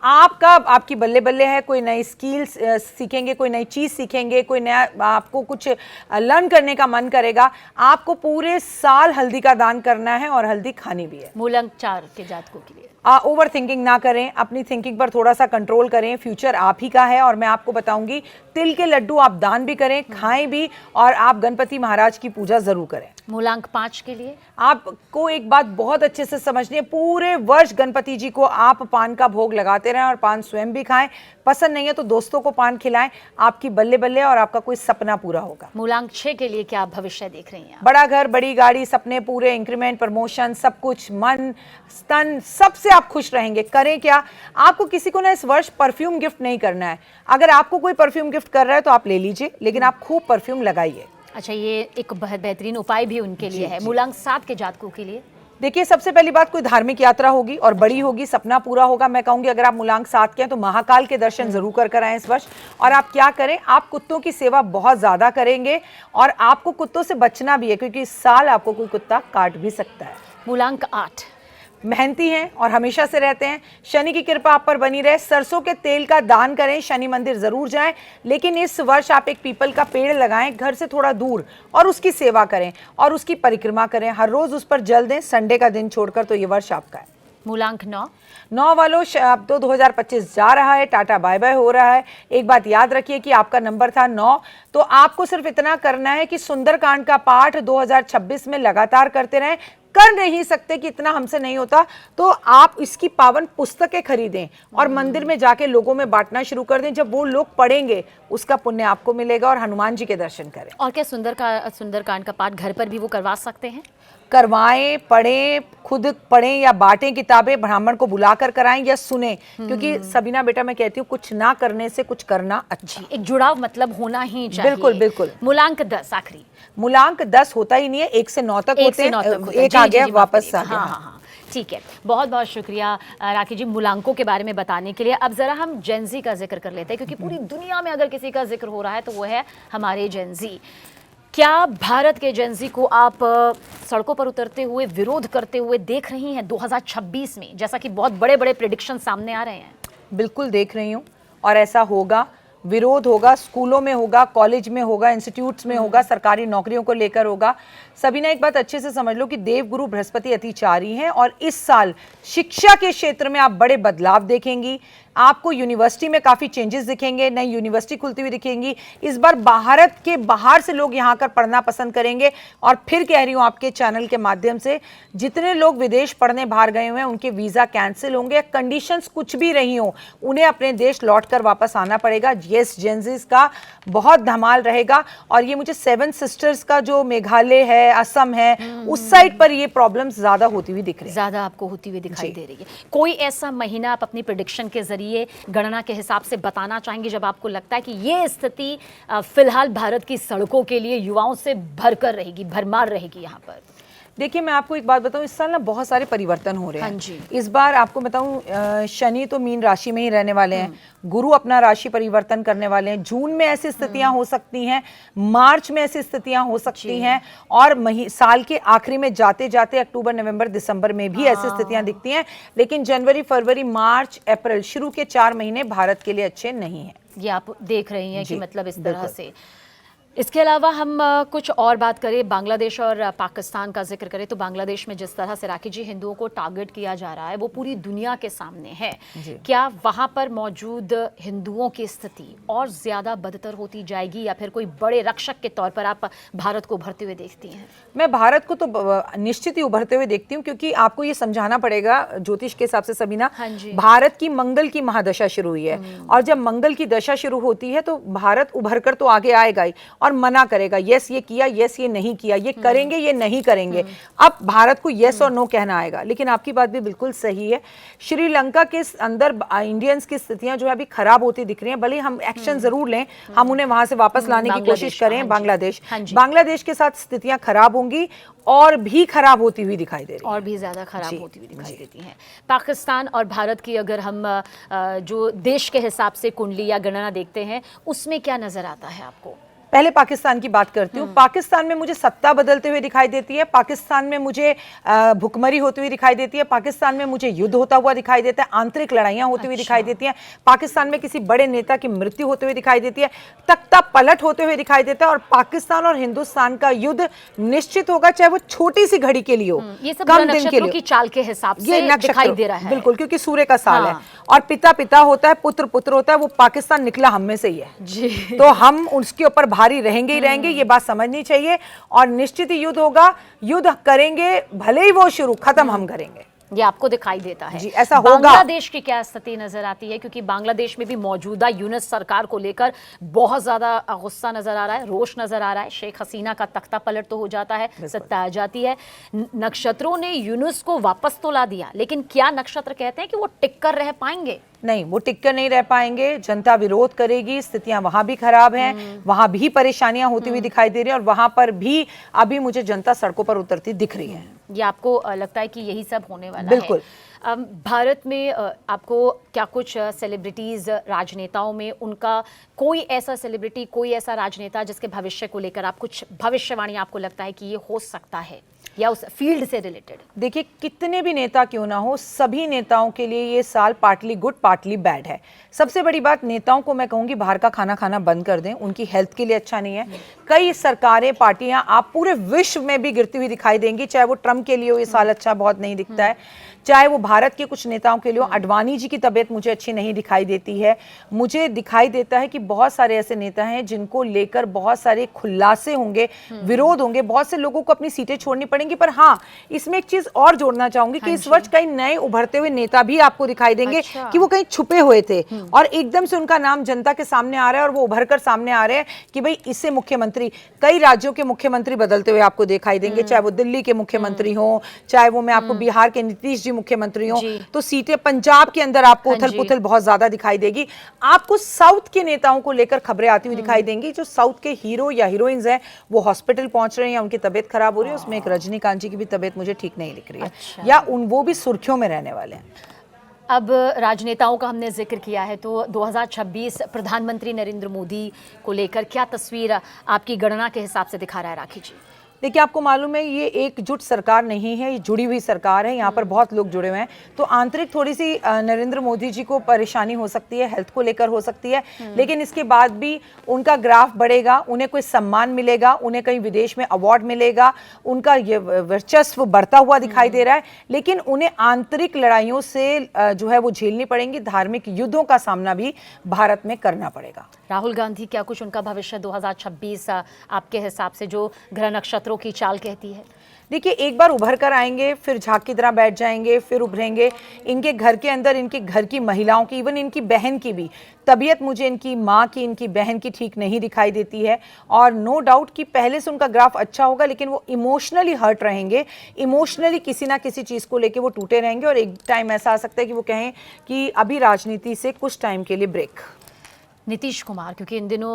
आपकी बल्ले बल्ले है, कोई नई स्किल्स सीखेंगे, कोई नई चीज सीखेंगे, कोई नया आपको कुछ लर्न करने का मन करेगा। आपको पूरे साल हल्दी का दान करना है और हल्दी खानी भी है। मूलांक 4 के जातकों के लिए ओवर थिंकिंग ना करें, अपनी थिंकिंग पर थोड़ा सा कंट्रोल करें। फ्यूचर आप ही का है और मैं आपको बताऊंगी तिल के लड्डू आप दान भी करें, खाएं भी और आप गणपति महाराज की पूजा जरूर करें। मूलांक 5 के लिए आपको एक बात बहुत अच्छे से समझनी है, पूरे वर्ष गणपति जी को आप पान का भोग लगाते रहें और पान स्वयं भी खाएं। पसंद नहीं है तो दोस्तों को पान खिलाएं। आपकी बल्ले बल्ले और आपका कोई सपना पूरा होगा। मूलांक 6 के लिए क्या आप भविष्य देख रही हैं? बड़ा घर, बड़ी गाड़ी, सपने पूरे, इंक्रीमेंट, प्रमोशन, सब कुछ, मन स्तन, सबसे आप खुश रहेंगे। करें क्या? आपको किसी को ना इस वर्ष परफ्यूम गिफ्ट नहीं करना है। अगर आपको कोई परफ्यूम गिफ्ट कर रहा है तो आप ले लीजिए, लेकिन आप खूब परफ्यूम लगाइए। अच्छा, ये एक बहुत बेहतरीन उपाय भी उनके लिए है। मूलांक 7 के जातकों के लिए देखिए, सबसे पहली बात, कोई धार्मिक यात्रा होगी और बड़ी होगी, सपना पूरा होगा। मैं कहूंगी अगर आप मूलांक 7 के हैं तो महाकाल के दर्शन जरूर कर आए इस वर्ष। और आप क्या करें, आप कुत्तों की सेवा बहुत ज्यादा करेंगे और आपको कुत्तों से बचना भी है, क्योंकि इस साल आपको कोई कुत्ता काट भी सकता है। मूलांक 8। मेहनती हैं और हमेशा से रहते हैं। शनि की कृपा आप पर बनी रहे। सरसों के तेल का दान करें, शनि मंदिर जरूर जाएं, लेकिन इस वर्ष आप एक पीपल का पेड़ लगाएं घर से थोड़ा दूर और उसकी सेवा करें और उसकी परिक्रमा करें। हर रोज उस पर जल दें, संडे का दिन छोड़कर, तो ये वर्ष आपका है। मूलांक 9। 9 वालों अब तो 2025 जा रहा है, टाटा बाय बाय हो रहा है। एक बात याद रखिए कि आपका नंबर था 9, तो आपको सिर्फ इतना करना है कि सुंदरकांड का पाठ 2026 में लगातार करते रहें। कर नहीं सकते कि इतना हमसे नहीं होता, तो आप इसकी पावन पुस्तकें खरीदें और मंदिर में जाके लोगों में बांटना शुरू कर दें। जब वो लोग पढ़ेंगे उसका पुण्य आपको मिलेगा और हनुमान जी के दर्शन करें। और क्या सुंदरकांड का पाठ घर पर भी वो करवा सकते हैं? करवाएं, पढ़ें, खुद पढ़ें या बांटें किताबें, ब्राह्मण को बुलाकर कराएं या सुने, क्योंकि सबीना बेटा मैं कहती हूँ कुछ ना करने से कुछ करना अच्छा। एक जुड़ाव मतलब होना ही चाहिए। बिल्कुल बिल्कुल। मूलांक 10 आखिरी। मूलांक 10 होता ही नहीं है, 1 से 9 तक होते हैं। एक आ गया वापस आ गया। हाँ, ठीक है। बहुत बहुत शुक्रिया राखी जी मूलांकों के बारे में बताने के लिए। अब जरा हम जेनजी का जिक्र कर लेते हैं, क्योंकि पूरी दुनिया में अगर किसी का जिक्र हो रहा है तो वो है हमारे जेनजी। क्या भारत के जेनजी को आप सड़कों पर उतरते हुए, विरोध करते हुए देख रही हैं 2026 में, जैसा कि बहुत बड़े बड़े प्रेडिक्शन सामने आ रहे हैं? बिल्कुल देख रही हूँ, और ऐसा होगा। विरोध होगा, स्कूलों में होगा, कॉलेज में होगा, इंस्टीट्यूट्स में होगा, सरकारी नौकरियों को लेकर होगा। सभी ने एक बात अच्छे से समझ लो कि देवगुरु बृहस्पति अतिचारी हैं, और इस साल शिक्षा के क्षेत्र में आप बड़े बदलाव देखेंगी। आपको यूनिवर्सिटी में काफ़ी चेंजेस दिखेंगे, नई यूनिवर्सिटी खुलती हुई दिखेंगी। इस बार भारत के बाहर से लोग यहाँ आकर पढ़ना पसंद करेंगे। और फिर कह रही हूँ आपके चैनल के माध्यम से, जितने लोग विदेश पढ़ने बाहर गए हुए हैं उनके वीज़ा कैंसिल होंगे, कंडीशंस कुछ भी रही हो, उन्हें अपने देश लौट कर वापस आना पड़ेगा। येस, जेनजीज का बहुत धमाल रहेगा। और ये मुझे 7 सिस्टर्स का जो मेघालय है, असम है, उस साइड पर ये प्रॉब्लम्स ज़्यादा होती हुई दिख रही है, ज़्यादा आपको होती हुई दिखाई दे रही है। कोई ऐसा महीना आप अपनी प्रेडिक्शन के जरिए, गणना के हिसाब से बताना चाहेंगे जब आपको लगता है कि ये स्थिति फिलहाल भारत की सड़कों के लिए युवाओं से भरकर रहेगी, भरमार रहेगी यहाँ पर? देखिए, मैं आपको एक बात बताऊं, इस साल ना बहुत सारे परिवर्तन हो रहे हैं। हाँ जी। इस बार आपको बताऊं, शनि तो मीन राशि में ही रहने वाले हैं, गुरु अपना राशि परिवर्तन करने वाले हैं। जून में ऐसी स्थितियां हो सकती हैं, मार्च में ऐसी स्थितियां हो सकती हैं, और साल के आखिरी में जाते जाते अक्टूबर, नवंबर, दिसंबर में भी ऐसी स्थितियां दिखती हैं। लेकिन जनवरी, फरवरी, मार्च, अप्रैल, शुरू के 4 महीने भारत के लिए अच्छे नहीं हैं। ये आप देख रही हैं कि मतलब इस तरह से। इसके अलावा हम कुछ और बात करें, बांग्लादेश और पाकिस्तान का जिक्र करें, तो बांग्लादेश में जिस तरह से राखी जी हिंदुओं को टारगेट किया जा रहा है वो पूरी दुनिया के सामने है। क्या वहां पर मौजूद हिंदुओं की स्थिति और ज्यादा बदतर होती जाएगी, या फिर कोई बड़े रक्षक के तौर पर आप भारत को उभरते हुए देखती हैं? मैं भारत को तो निश्चित ही उभरते हुए देखती हूँ, क्योंकि आपको ये समझाना पड़ेगा ज्योतिष के हिसाब से सबीना, भारत की मंगल की महादशा शुरू हुई है, और जब मंगल की दशा शुरू होती है तो भारत उभर कर तो आगे आएगा ही, और मना करेगा, यस ये किया, यस ये नहीं किया, ये करेंगे, ये नहीं करेंगे। अब भारत को यस और नो कहना आएगा। लेकिन आपकी बात भी बिल्कुल सही है, श्रीलंका के अंदर इंडियंस की स्थितियां जो है अभी खराब होती दिख रही हैं। भले हम एक्शन जरूर लें, हम उन्हें वहां से वापस लाने की कोशिश करें, बांग्लादेश के साथ स्थितियां खराब होंगी, और भी खराब होती हुई दिखाई दे रही है, और भी ज्यादा खराब होती हुई दिखाई देती हैं। पाकिस्तान और भारत की अगर हम जो देश के हिसाब से कुंडली या गणना देखते हैं, उसमें क्या नजर आता है आपको? पहले पाकिस्तान की बात करती हूँ। पाकिस्तान में मुझे सत्ता बदलते हुए दिखाई देती है, पाकिस्तान में मुझे भुखमरी होती हुई दिखाई देती है, पाकिस्तान में मुझे युद्ध होता हुआ दिखाई देता है, आंतरिक लड़ाइयाँ होती हुई दिखाई देती हैं, पाकिस्तान में किसी बड़े नेता की मृत्यु होते हुए दिखाई देती है, तख्ता पलट होते हुए दिखाई देता है, और पाकिस्तान और हिंदुस्तान का युद्ध निश्चित होगा, चाहे वो छोटी सी घड़ी के लिए हो, ये सब कम दिन के लिए की चाल के हिसाब से दिखाई दे रहा है। बिल्कुल, क्योंकि सूर्य का साल है, और पिता पिता होता है, पुत्र पुत्र होता है। वो पाकिस्तान निकला हम में से ही है जी, तो हम उसके ऊपर भारी रहेंगे ही रहेंगे, ये बात समझनी चाहिए। और निश्चित ही युद्ध होगा, युद्ध करेंगे, भले ही वो शुरू, खत्म हम करेंगे, ये आपको दिखाई देता है। जी, ऐसा होगा। बांग्लादेश की क्या स्थिति नजर आती है? क्योंकि बांग्लादेश में भी मौजूदा यूनुस सरकार को लेकर बहुत ज्यादा गुस्सा नजर आ रहा है, रोष नजर आ रहा है। शेख हसीना का तख्ता पलट तो हो जाता है, सत्ता आ जाती है। नक्षत्रों ने यूनुस को वापस तो ला दिया, लेकिन क्या नक्षत्र कहते हैं कि वो टिक कर रह पाएंगे? नहीं, वो टिककर नहीं रह पाएंगे। जनता विरोध करेगी, स्थितियां वहां भी खराब हैं, वहां भी परेशानियां होती हुई दिखाई दे रही है, और वहां पर भी अभी मुझे जनता सड़कों पर उतरती दिख रही है। ये आपको लगता है कि यही सब होने वाला है? बिल्कुल। भारत में आपको क्या कुछ सेलिब्रिटीज, राजनेताओं में उनका कोई ऐसा सेलिब्रिटी, कोई ऐसा राजनेता जिसके भविष्य को लेकर आप कुछ भविष्यवाणी आपको लगता है कि ये हो सकता है, या उस फील्ड से रिलेटेड? देखिए, कितने भी नेता क्यों ना हो, सभी नेताओं के लिए ये साल पार्टली गुड पार्टली बैड है। सबसे बड़ी बात, नेताओं को मैं कहूंगी बाहर का खाना खाना बंद कर दें, उनकी हेल्थ के लिए अच्छा नहीं है। कई सरकारें, पार्टियां आप पूरे विश्व में भी गिरती हुई दिखाई देंगी, चाहे वो ट्रम्प के लिए हो, ये साल अच्छा बहुत नहीं दिखता है। चाहे वो भारत के कुछ नेताओं के लिए, अडवाणी जी की तबीयत मुझे अच्छी नहीं दिखाई देती है। मुझे दिखाई देता है कि बहुत सारे ऐसे नेता हैं जिनको लेकर बहुत सारे खुलासे होंगे, विरोध होंगे, बहुत से लोगों को अपनी सीटें छोड़नी पड़ेंगी। पर हाँ, इसमें एक चीज और जोड़ना चाहूंगी कि इस वर्ष कई नए उभरते हुए नेता भी आपको दिखाई देंगे कि वो कहीं छुपे हुए थे और एकदम से उनका नाम जनता के सामने आ रहा है और वो उभर कर सामने आ रहे हैं कि भाई इससे मुख्यमंत्री, कई राज्यों के मुख्यमंत्री बदलते हुए आपको दिखाई देंगे, चाहे वो दिल्ली के मुख्यमंत्री हो, चाहे वो मैं आपको बिहार के नीतीश जी मुख्यमंत्री हो, तो सीटें पंजाब के अंदर आपको उथल पुथल बहुत ज्यादा दिखाई देगी। आपको साउथ के नेताओं को लेकर खबरें आती हुई दिखाई देंगी, जो साउथ के हीरो या हीरोइंस हैं वो हॉस्पिटल पहुंच रहे हैं या उनकी तबीयत खराब हो रही है। उसमें एक रजनीकांत जी की भी तबीयत मुझे ठीक नहीं दिख रही है, या वो भी सुर्खियों में रहने वाले हैं। अब राजनेताओं का हमने जिक्र किया है, तो 2026 प्रधानमंत्री नरेंद्र मोदी को लेकर क्या तस्वीर आपकी गणना के हिसाब से दिखा रहा है राखी जी? देखिए, आपको मालूम है ये एकजुट सरकार नहीं है, ये जुड़ी हुई सरकार है, यहाँ पर बहुत लोग जुड़े हुए हैं। तो आंतरिक थोड़ी सी नरेंद्र मोदी जी को परेशानी हो सकती है, हेल्थ को लेकर हो सकती है, लेकिन इसके बाद भी उनका ग्राफ बढ़ेगा, उन्हें कोई सम्मान मिलेगा, उन्हें कहीं विदेश में अवार्ड मिलेगा, उनका ये वर्चस्व बढ़ता हुआ दिखाई दे रहा है। लेकिन उन्हें आंतरिक लड़ाइयों से जो है वो झेलनी पड़ेंगी, धार्मिक युद्धों का सामना भी भारत में करना पड़ेगा। राहुल गांधी, क्या कुछ उनका भविष्य 2026 आपके हिसाब से जो ग्रह नक्षत्रों की चाल कहती है? देखिए, एक बार उभर कर आएंगे, फिर झांक की तरह बैठ जाएंगे, फिर उभरेंगे। इनके घर के अंदर, इनके घर की महिलाओं की, इवन इनकी बहन की भी तबीयत मुझे इनकी माँ की, इनकी बहन की ठीक नहीं दिखाई देती है। और नो डाउट कि पहले से उनका ग्राफ अच्छा होगा, लेकिन वो इमोशनली हर्ट रहेंगे, इमोशनली किसी ना किसी चीज़ को लेके वो टूटे रहेंगे और एक टाइम ऐसा आ सकता है कि वो कहें कि अभी राजनीति से कुछ टाइम के लिए ब्रेक। नीतीश कुमार, क्योंकि इन दिनों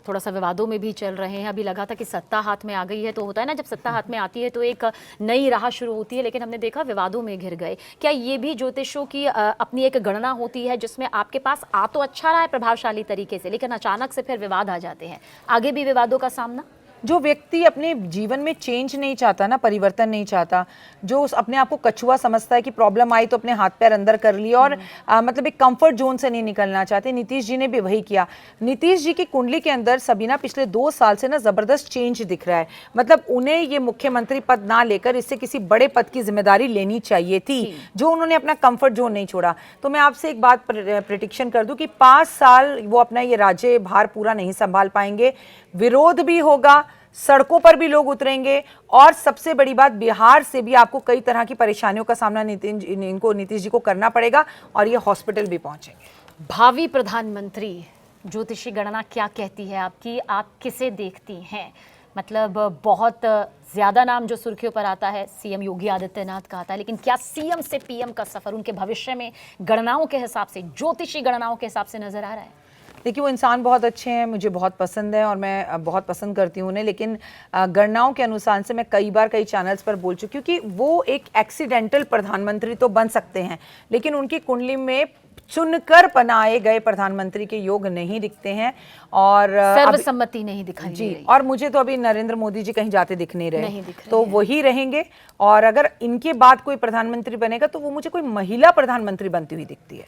थोड़ा सा विवादों में भी चल रहे हैं, अभी लगा था कि सत्ता हाथ में आ गई है, तो होता है ना जब सत्ता हाथ में आती है तो एक नई राह शुरू होती है, लेकिन हमने देखा विवादों में घिर गए। क्या ये भी ज्योतिषों की अपनी एक गणना होती है जिसमें आपके पास आ तो अच्छा रहा है प्रभावशाली तरीके से, लेकिन अचानक से फिर विवाद आ जाते हैं, आगे भी विवादों का सामना? जो व्यक्ति अपने जीवन में चेंज नहीं चाहता ना, परिवर्तन नहीं चाहता, जो अपने आप को कछुआ समझता है कि प्रॉब्लम आई तो अपने हाथ पैर अंदर कर लिया और मतलब एक कंफर्ट जोन से नहीं निकलना चाहते, नीतीश जी ने भी वही किया। नीतीश जी की कुंडली के अंदर सबीना पिछले 2 साल से ना जबरदस्त चेंज दिख रहा है। मतलब उन्हें ये मुख्यमंत्री पद ना लेकर इससे किसी बड़े पद की जिम्मेदारी लेनी चाहिए थी, जो उन्होंने अपना कंफर्ट जोन नहीं छोड़ा। तो मैं आपसे एक बात प्रेडिक्शन कर दूं कि 5 साल वो अपना ये राज्य भार पूरा नहीं संभाल पाएंगे। विरोध भी होगा, सड़कों पर भी लोग उतरेंगे, और सबसे बड़ी बात, बिहार से भी आपको कई तरह की परेशानियों का सामना नीतीश जी को करना पड़ेगा और ये हॉस्पिटल भी पहुंचेंगे। भावी प्रधानमंत्री ज्योतिषी गणना क्या कहती है आपकी? आप किसे देखती हैं? मतलब बहुत ज्यादा नाम जो सुर्खियों पर आता है सीएम योगी आदित्यनाथ का आता है, लेकिन क्या सीएम से पीएम का सफर उनके भविष्य में गणनाओं के हिसाब से, ज्योतिषी गणनाओं के हिसाब से नजर आ रहा है? देखिए, वो इंसान बहुत अच्छे हैं, मुझे बहुत पसंद है और मैं बहुत पसंद करती हूँ उन्हें, लेकिन गणनाओं के अनुसार से मैं कई बार कई चैनल्स पर बोल चुकी हूँ कि वो एक एक्सीडेंटल प्रधानमंत्री तो बन सकते हैं, लेकिन उनकी कुंडली में चुनकर बनाए गए प्रधानमंत्री के योग नहीं दिखते हैं और सर्वसम्मति नहीं दिखाई जी। और मुझे तो अभी नरेंद्र मोदी जी कहीं जाते दिख नहीं रहे, तो वही रहेंगे। और अगर इनके बाद कोई प्रधानमंत्री बनेगा तो वो मुझे कोई महिला प्रधानमंत्री बनती हुई दिखती है।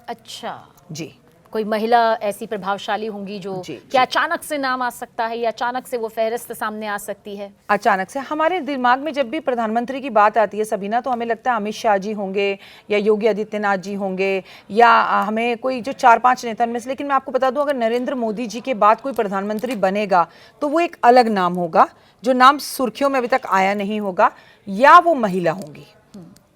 अच्छा जी, कोई महिला ऐसी प्रभावशाली होंगी जो क्या अचानक से नाम आ सकता है या अचानक से वो फहरिस्त सामने आ सकती है? अचानक से हमारे दिमाग में जब भी प्रधानमंत्री की बात आती है सबीना, तो हमें लगता है अमित शाह जी होंगे या योगी आदित्यनाथ जी होंगे या हमें कोई जो 4-5 नेता में से। लेकिन मैं आपको बता दूं, अगर नरेंद्र मोदी जी के बाद कोई प्रधानमंत्री बनेगा तो वो एक अलग नाम होगा, जो नाम सुर्खियों में अभी तक आया नहीं होगा, या वो महिला होंगी,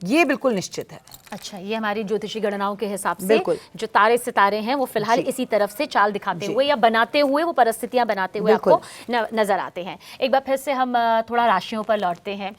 ये बिल्कुल निश्चित है। अच्छा, ये हमारी ज्योतिषी गणनाओं के हिसाब से जो तारे सितारे हैं वो फिलहाल इसी तरफ से चाल दिखाते हुए या बनाते हुए, वो परिस्थितियां बनाते हुए आपको नजर आते हैं। एक बार फिर से हम थोड़ा राशियों पर लौटते हैं,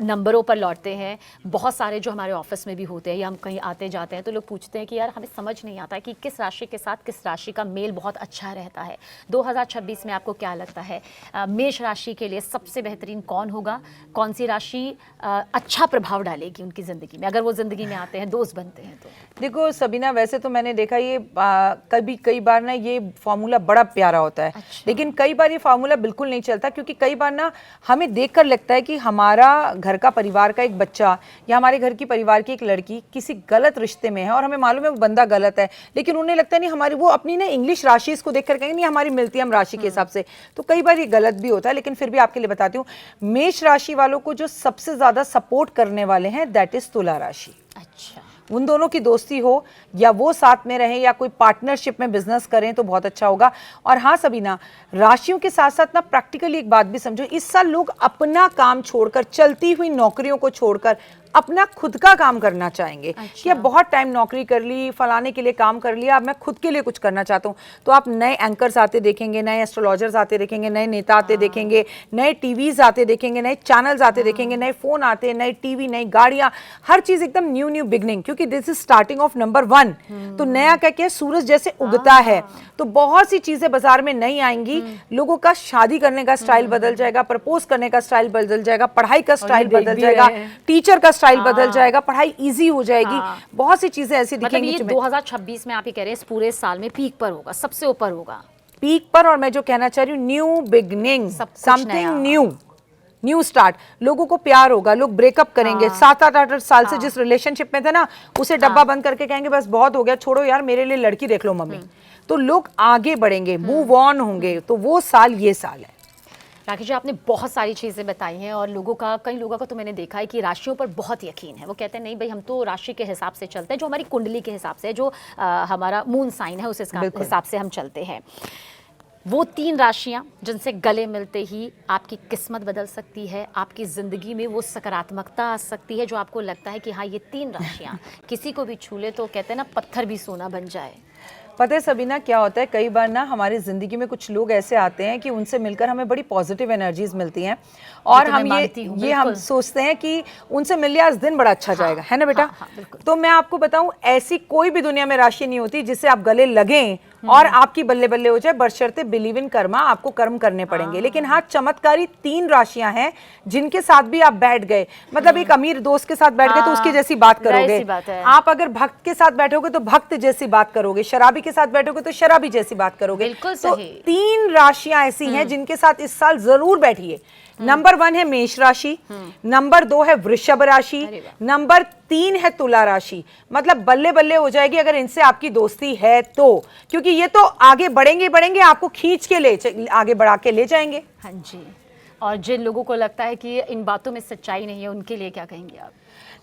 नंबरों पर लौटते हैं। बहुत सारे जो हमारे ऑफिस में भी होते हैं या हम कहीं आते जाते हैं तो लोग पूछते हैं कि यार हमें समझ नहीं आता कि किस राशि के साथ किस राशि का मेल बहुत अच्छा रहता है। 2026 में आपको क्या लगता है मेष राशि के लिए सबसे बेहतरीन कौन होगा? कौन सी राशि अच्छा प्रभाव डालेगी उनकी जिंदगी में, अगर वो जिंदगी में आते हैं, दोस्त बनते हैं? तो देखो सबीना, वैसे तो मैंने देखा ये कई बार ना ये फॉर्मूला बड़ा प्यारा होता है। अच्छा। लेकिन कई बार ये फॉर्मूला बिल्कुल नहीं चलता, क्योंकि कई बार ना हमें देखकर लगता है कि हमारा घर का परिवार का एक बच्चा या हमारे घर की परिवार की एक लड़की किसी गलत रिश्ते में है और हमें मालूम है वो बंदा गलत है, लेकिन उन्हें लगता है नहीं हमारी, वो अपनी ना इंग्लिश राशि इसको देखकर कहेंगे नहीं हमारी मिलती है हम राशि के हिसाब से। तो कई बार ये गलत भी होता है, लेकिन फिर भी आपके लिए बताती हूँ, मेष राशि वालों को जो सबसे ज्यादा सपोर्ट करने वाले हैं दैट इज तुला राशि। अच्छा, उन दोनों की दोस्ती हो या वो साथ में रहें या कोई पार्टनरशिप में बिजनेस करें तो बहुत अच्छा होगा। और हाँ सबीना, राशियों के साथ साथ ना प्रैक्टिकली एक बात भी समझो, इस साल लोग अपना काम छोड़कर, चलती हुई नौकरियों को छोड़कर अपना खुद का काम करना चाहेंगे। अच्छा। कि अब बहुत टाइम नौकरी कर ली, फलाने के लिए काम कर लिया, अब मैं खुद के लिए कुछ करना चाहता हूँ। तो आप नए एंकर्स आते देखेंगे, नए एस्ट्रोलॉजर्स आते देखेंगे, नए नेता आते देखेंगे, नए टीवीज आते देखेंगे, नए चैनल्स आते देखेंगे, नए फोन आते, नए टीवी, नई गाड़ियां, हर चीज एकदम न्यू न्यू बिगनिंग, क्योंकि this is starting of number 1। तो नया क्या क्या सूरज जैसे उगता है, तो बहुत सी चीजें बाजार में नई आएंगी। लोगों का शादी करने का स्टाइल बदल जाएगा, प्रपोज करने का स्टाइल बदल जाएगा, पढ़ाई का स्टाइल देख बदल भी जाएगा, रहे हैं। टीचर का स्टाइल बदल जाएगा, पढ़ाई इजी हो जाएगी। बहुत सी चीजें ऐसी मतलब दिखेंगी ये जो 2026 में आप ये कह रहे हैं इस पूरे साल में पीक पर होगा, सबसे ऊपर होगा, पीक पर। और मैं जो कहना चाह रही हूँ, न्यू बिगनिंग, सब कुछ नया। Something new, new start. लोगों को प्यार होगा, लोग ब्रेकअप करेंगे। 7-8 साल से जिस रिलेशनशिप में थे ना, उसे डब्बा बंद करके कहेंगे बस बहुत हो गया, छोड़ो यार, मेरे लिए लड़की देख लो मम्मी। तो लोग आगे बढ़ेंगे, मूव ऑन होंगे। तो वो साल ये साल है। राखी जी, आपने बहुत सारी चीज़ें बताई हैं और कई लोगों का तो मैंने देखा है कि राशियों पर बहुत यकीन है। वो कहते हैं नहीं भाई, हम तो राशि के हिसाब से चलते हैं, जो हमारी कुंडली के हिसाब से, जो हमारा मून साइन है उस हिसाब से हम चलते हैं। वो 3 राशियां जिनसे गले मिलते ही आपकी किस्मत बदल सकती है, आपकी ज़िंदगी में वो सकारात्मकता आ सकती है जो आपको लगता है कि हाँ, ये 3 राशियां किसी को भी छू ले तो कहते हैं ना, पत्थर भी सोना बन जाए। पता है सबीना, क्या होता है, कई बार ना हमारी जिंदगी में कुछ लोग ऐसे आते हैं कि उनसे मिलकर हमें बड़ी पॉजिटिव एनर्जीज मिलती हैं और तो हम ये हम सोचते हैं कि उनसे मिल लिया आज दिन बड़ा अच्छा जाएगा, है ना बेटा। तो मैं आपको बताऊं, ऐसी कोई भी दुनिया में राशि नहीं होती जिससे आप गले लगें और आपकी बल्ले बल्ले हो जाए, बशर्ते बिलीव इन कर्मा, आपको कर्म करने पड़ेंगे। लेकिन हाँ, चमत्कारी 3 राशियां हैं जिनके साथ भी आप बैठ गए, मतलब एक अमीर दोस्त के साथ बैठ गए तो उसकी जैसी बात करोगे, आप अगर भक्त के साथ बैठोगे तो भक्त जैसी बात करोगे, शराबी के साथ बैठोगे तो शराबी जैसी बात करोगे। बिल्कुल तो सही। 3 राशियां ऐसी हैं जिनके साथ इस साल जरूर बैठिए। नंबर 1 है मेष राशि, नंबर 2 है वृषभ राशि, नंबर 3 है तुला राशि। मतलब बल्ले बल्ले हो जाएगी अगर इनसे आपकी दोस्ती है तो, क्योंकि ये तो आगे बढ़ेंगे बढ़ेंगे, आपको खींच के आगे बढ़ा के ले जाएंगे। हाँ जी। और जिन लोगों को लगता है कि इन बातों में सच्चाई नहीं है, उनके लिए क्या कहेंगे आप?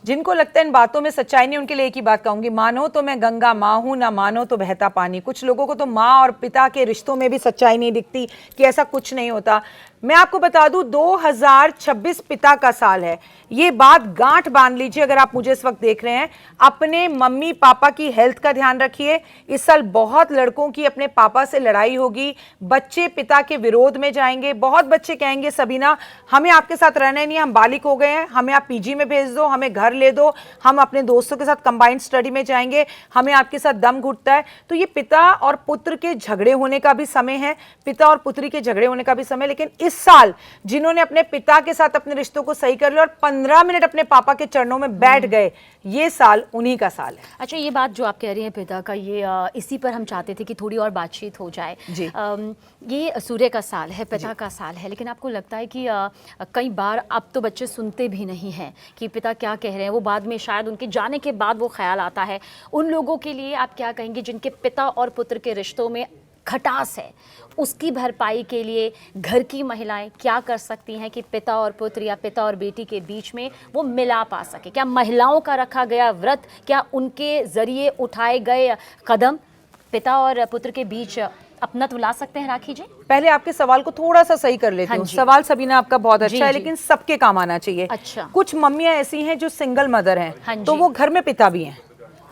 जिनको लगता है इन बातों में सच्चाई नहीं, उनके लिए एक ही बात कहूंगी, मानो तो मैं गंगा माँ हूं, ना मानो तो बहता पानी। कुछ लोगों को तो माँ और पिता के रिश्तों में भी सच्चाई नहीं दिखती कि ऐसा कुछ नहीं होता। मैं आपको बता दूं, 2026 पिता का साल है। ये बात गांठ बांध लीजिए अगर आप मुझे इस वक्त देख रहे हैं। अपने मम्मी पापा की हेल्थ का ध्यान रखिए। इस साल बहुत लड़कों की अपने पापा से लड़ाई होगी, बच्चे पिता के विरोध में जाएंगे। बहुत बच्चे कहेंगे सबीना, हमें आपके साथ रहना ही नहीं, हम बालिक हो गए हैं, हमें आप पीजी में भेज दो, हमें घर ले दो, हम अपने दोस्तों के साथ कंबाइंड स्टडी में जाएंगे, हमें आपके साथ दम घुटता है। तो ये पिता और पुत्र के झगड़े होने का भी समय है, पिता और पुत्री के झगड़े होने का भी समय। लेकिन इस साल जिन्होंने अपने पिता के साथ अपने रिश्तों को सही कर लिया और 15 मिनट अपने पापा के चरणों में बैठ गए, ये साल उन्हीं का साल है। अच्छा, ये बात जो आप कह रही हैं पिता का, ये इसी पर हम चाहते थे कि थोड़ी और बातचीत हो जाए जी। ये सूर्य का साल है, पिता का साल है, लेकिन आपको लगता है कि कई बार अब तो बच्चे सुनते भी नहीं हैं कि पिता क्या कह रहे हैं, वो बाद में शायद उनके जाने के बाद वो ख्याल आता है। उन लोगों के लिए आप क्या कहेंगे जिनके पिता और पुत्र के रिश्तों में खटास है, उसकी भरपाई के लिए घर की महिलाएं क्या कर सकती हैं कि पिता और पुत्र या पिता और बेटी के बीच में वो मिलाप आ सके? क्या महिलाओं का रखा गया व्रत, क्या उनके जरिए उठाए गए कदम पिता और पुत्र के बीच अपनत्व ला सकते हैं? राखी जी, पहले आपके सवाल को थोड़ा सा सही कर लेती हूँ। सवाल सबीना आपका बहुत अच्छा है, लेकिन सबके काम आना चाहिए। अच्छा। कुछ मम्मियां ऐसी हैं जो सिंगल मदर हैं, हाँ तो वो घर में पिता भी हैं,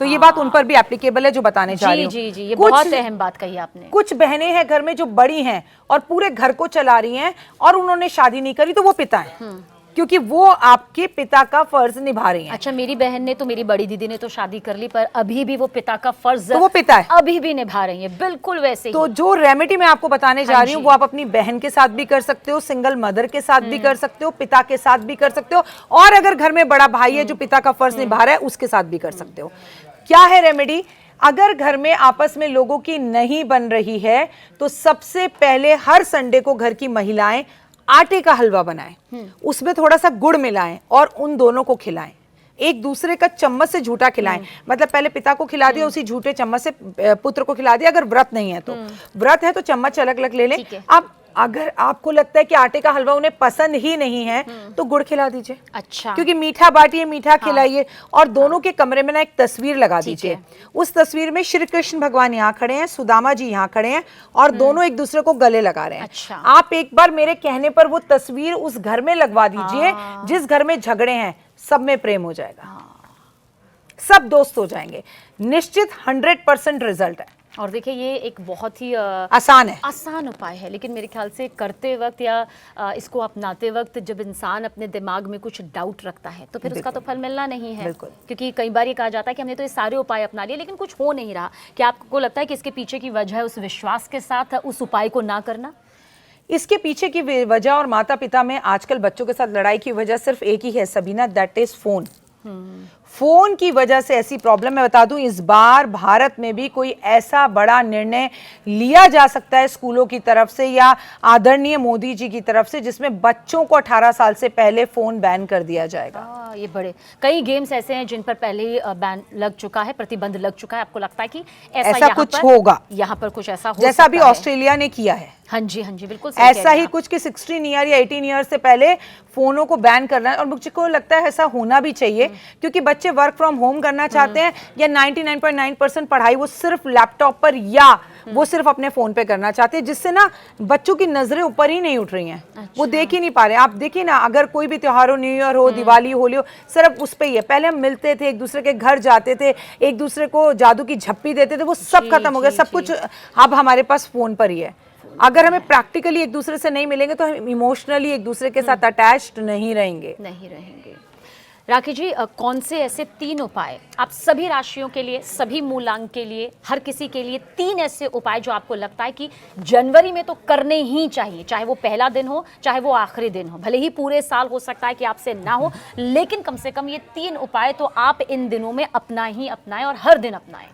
तो ये बात उन पर भी एप्लीकेबल है जो बताने जा रही हूँ। जी, ये बहुत अहम बात कही आपने। कुछ बहनें हैं घर में जो बड़ी हैं और पूरे घर को चला रही हैं और उन्होंने शादी नहीं करी, तो वो पिता हैं, क्योंकि वो आपके पिता का फर्ज निभा रही हैं। अच्छा, मेरी बहन ने तो, मेरी बड़ी दीदी ने तो शादी कर ली, पर अभी भी वो पिता का फर्ज, तो वो पिता है, अभी भी निभा रही है, बिल्कुल वैसे ही। तो जो रेमेडी मैं आपको बताने जा रही हूँ वो आप अपनी बहन के साथ भी कर सकते हो, सिंगल मदर के साथ भी कर सकते हो, पिता के साथ भी कर सकते हो, और अगर घर में बड़ा भाई है जो पिता का फर्ज निभा रहा है उसके साथ भी कर सकते हो। क्या है रेमेडी? अगर घर में आपस में लोगों की नहीं बन रही है तो सबसे पहले हर संडे को घर की महिलाएं आटे का हलवा बनाएं, उसमें थोड़ा सा गुड़ मिलाएं और उन दोनों को खिलाएं। एक दूसरे का चम्मच से झूठा खिलाएं, मतलब पहले पिता को खिला दिया, उसी झूठे चम्मच से पुत्र को खिला दिया। अगर व्रत नहीं है तो, व्रत है तो चम्मच अलग अलग ले लें। अब अगर आपको लगता है कि आटे का हलवा उन्हें पसंद ही नहीं है तो गुड़ खिला दीजिए। अच्छा, क्योंकि मीठा बांटिए, मीठा खिलाइए। और दोनों के कमरे में ना एक तस्वीर लगा दीजिए। उस तस्वीर में श्री कृष्ण भगवान यहाँ खड़े हैं, सुदामा जी यहाँ खड़े हैं और दोनों एक दूसरे को गले लगा रहे हैं। अच्छा। आप एक बार मेरे कहने पर वो तस्वीर उस घर में लगवा दीजिए जिस घर में झगड़े हैं, सब में प्रेम हो जाएगा, सब दोस्त हो जाएंगे, निश्चित 100% रिजल्ट है। और देखिए ये एक बहुत ही आसान उपाय है, लेकिन मेरे ख्याल से करते वक्त या इसको अपनाते वक्त जब इंसान अपने दिमाग में कुछ डाउट रखता है तो फिर उसका तो फल मिलना नहीं है। क्योंकि कई बार ये कहा जाता है कि हमने तो ये सारे उपाय अपना लिए लेकिन कुछ हो नहीं रहा। क्या आपको लगता है कि इसके पीछे की वजह है उस विश्वास के साथ उस उपाय को ना करना? इसके पीछे की वजह और माता पिता में आजकल बच्चों के साथ लड़ाई की वजह सिर्फ एक ही है Sabina, that is phone. Phone की वजह से ऐसी प्रॉब्लम, मैं बता दूं, इस बार भारत में भी कोई ऐसा बड़ा निर्णय लिया जा सकता है स्कूलों की तरफ से या आदरणीय मोदी जी की तरफ से जिसमें बच्चों को 18 साल से पहले फोन बैन कर दिया जाएगा। ये बड़े कई गेम्स ऐसे हैं जिन पर पहले ही बैन लग चुका है, प्रतिबंध लग चुका है। आपको लगता है कि ऐसा कुछ होगा? यहाँ पर कुछ ऐसा हो जैसा अभी ऑस्ट्रेलिया ने किया है। हाँ जी, हाँ जी, बिल्कुल ऐसा ही कुछ कि 16 ईयर या 18 ईयर से पहले फोनों को बैन करना है। और मुझे को लगता है ऐसा होना भी चाहिए क्योंकि बच्चे वर्क फ्रॉम होम करना चाहते हैं या 99.9% पढ़ाई वो सिर्फ लैपटॉप पर या वो सिर्फ अपने फोन पे करना चाहते हैं, जिससे ना बच्चों की नजरें ऊपर ही नहीं उठ रही हैं। अच्छा। वो देख ही नहीं पा रहे। आप देखिए ना, अगर कोई भी त्योहार हो, न्यू ईयर हो, दिवाली, होली हो, सिर्फ उस पे ही है। पहले हम मिलते थे, एक दूसरे के घर जाते थे, एक दूसरे को जादू की झप्पी देते थे, वो सब खत्म हो गया। सब कुछ अब हमारे पास फोन पर ही है। अगर हमें प्रैक्टिकली एक दूसरे से नहीं मिलेंगे तो हम इमोशनली एक दूसरे के साथ अटैच्ड नहीं रहेंगे। राखी जी, कौन से ऐसे 3 उपाय आप सभी राशियों के लिए, सभी मूलांक के लिए, हर किसी के लिए 3 ऐसे उपाय जो आपको लगता है कि जनवरी में तो करने ही चाहिए, चाहे वो पहला दिन हो चाहे वो आखिरी दिन हो, भले ही पूरे साल हो सकता है कि आपसे ना हो, लेकिन कम से कम ये 3 उपाय तो आप इन दिनों में अपना ही अपनाएं और हर दिन अपनाएं?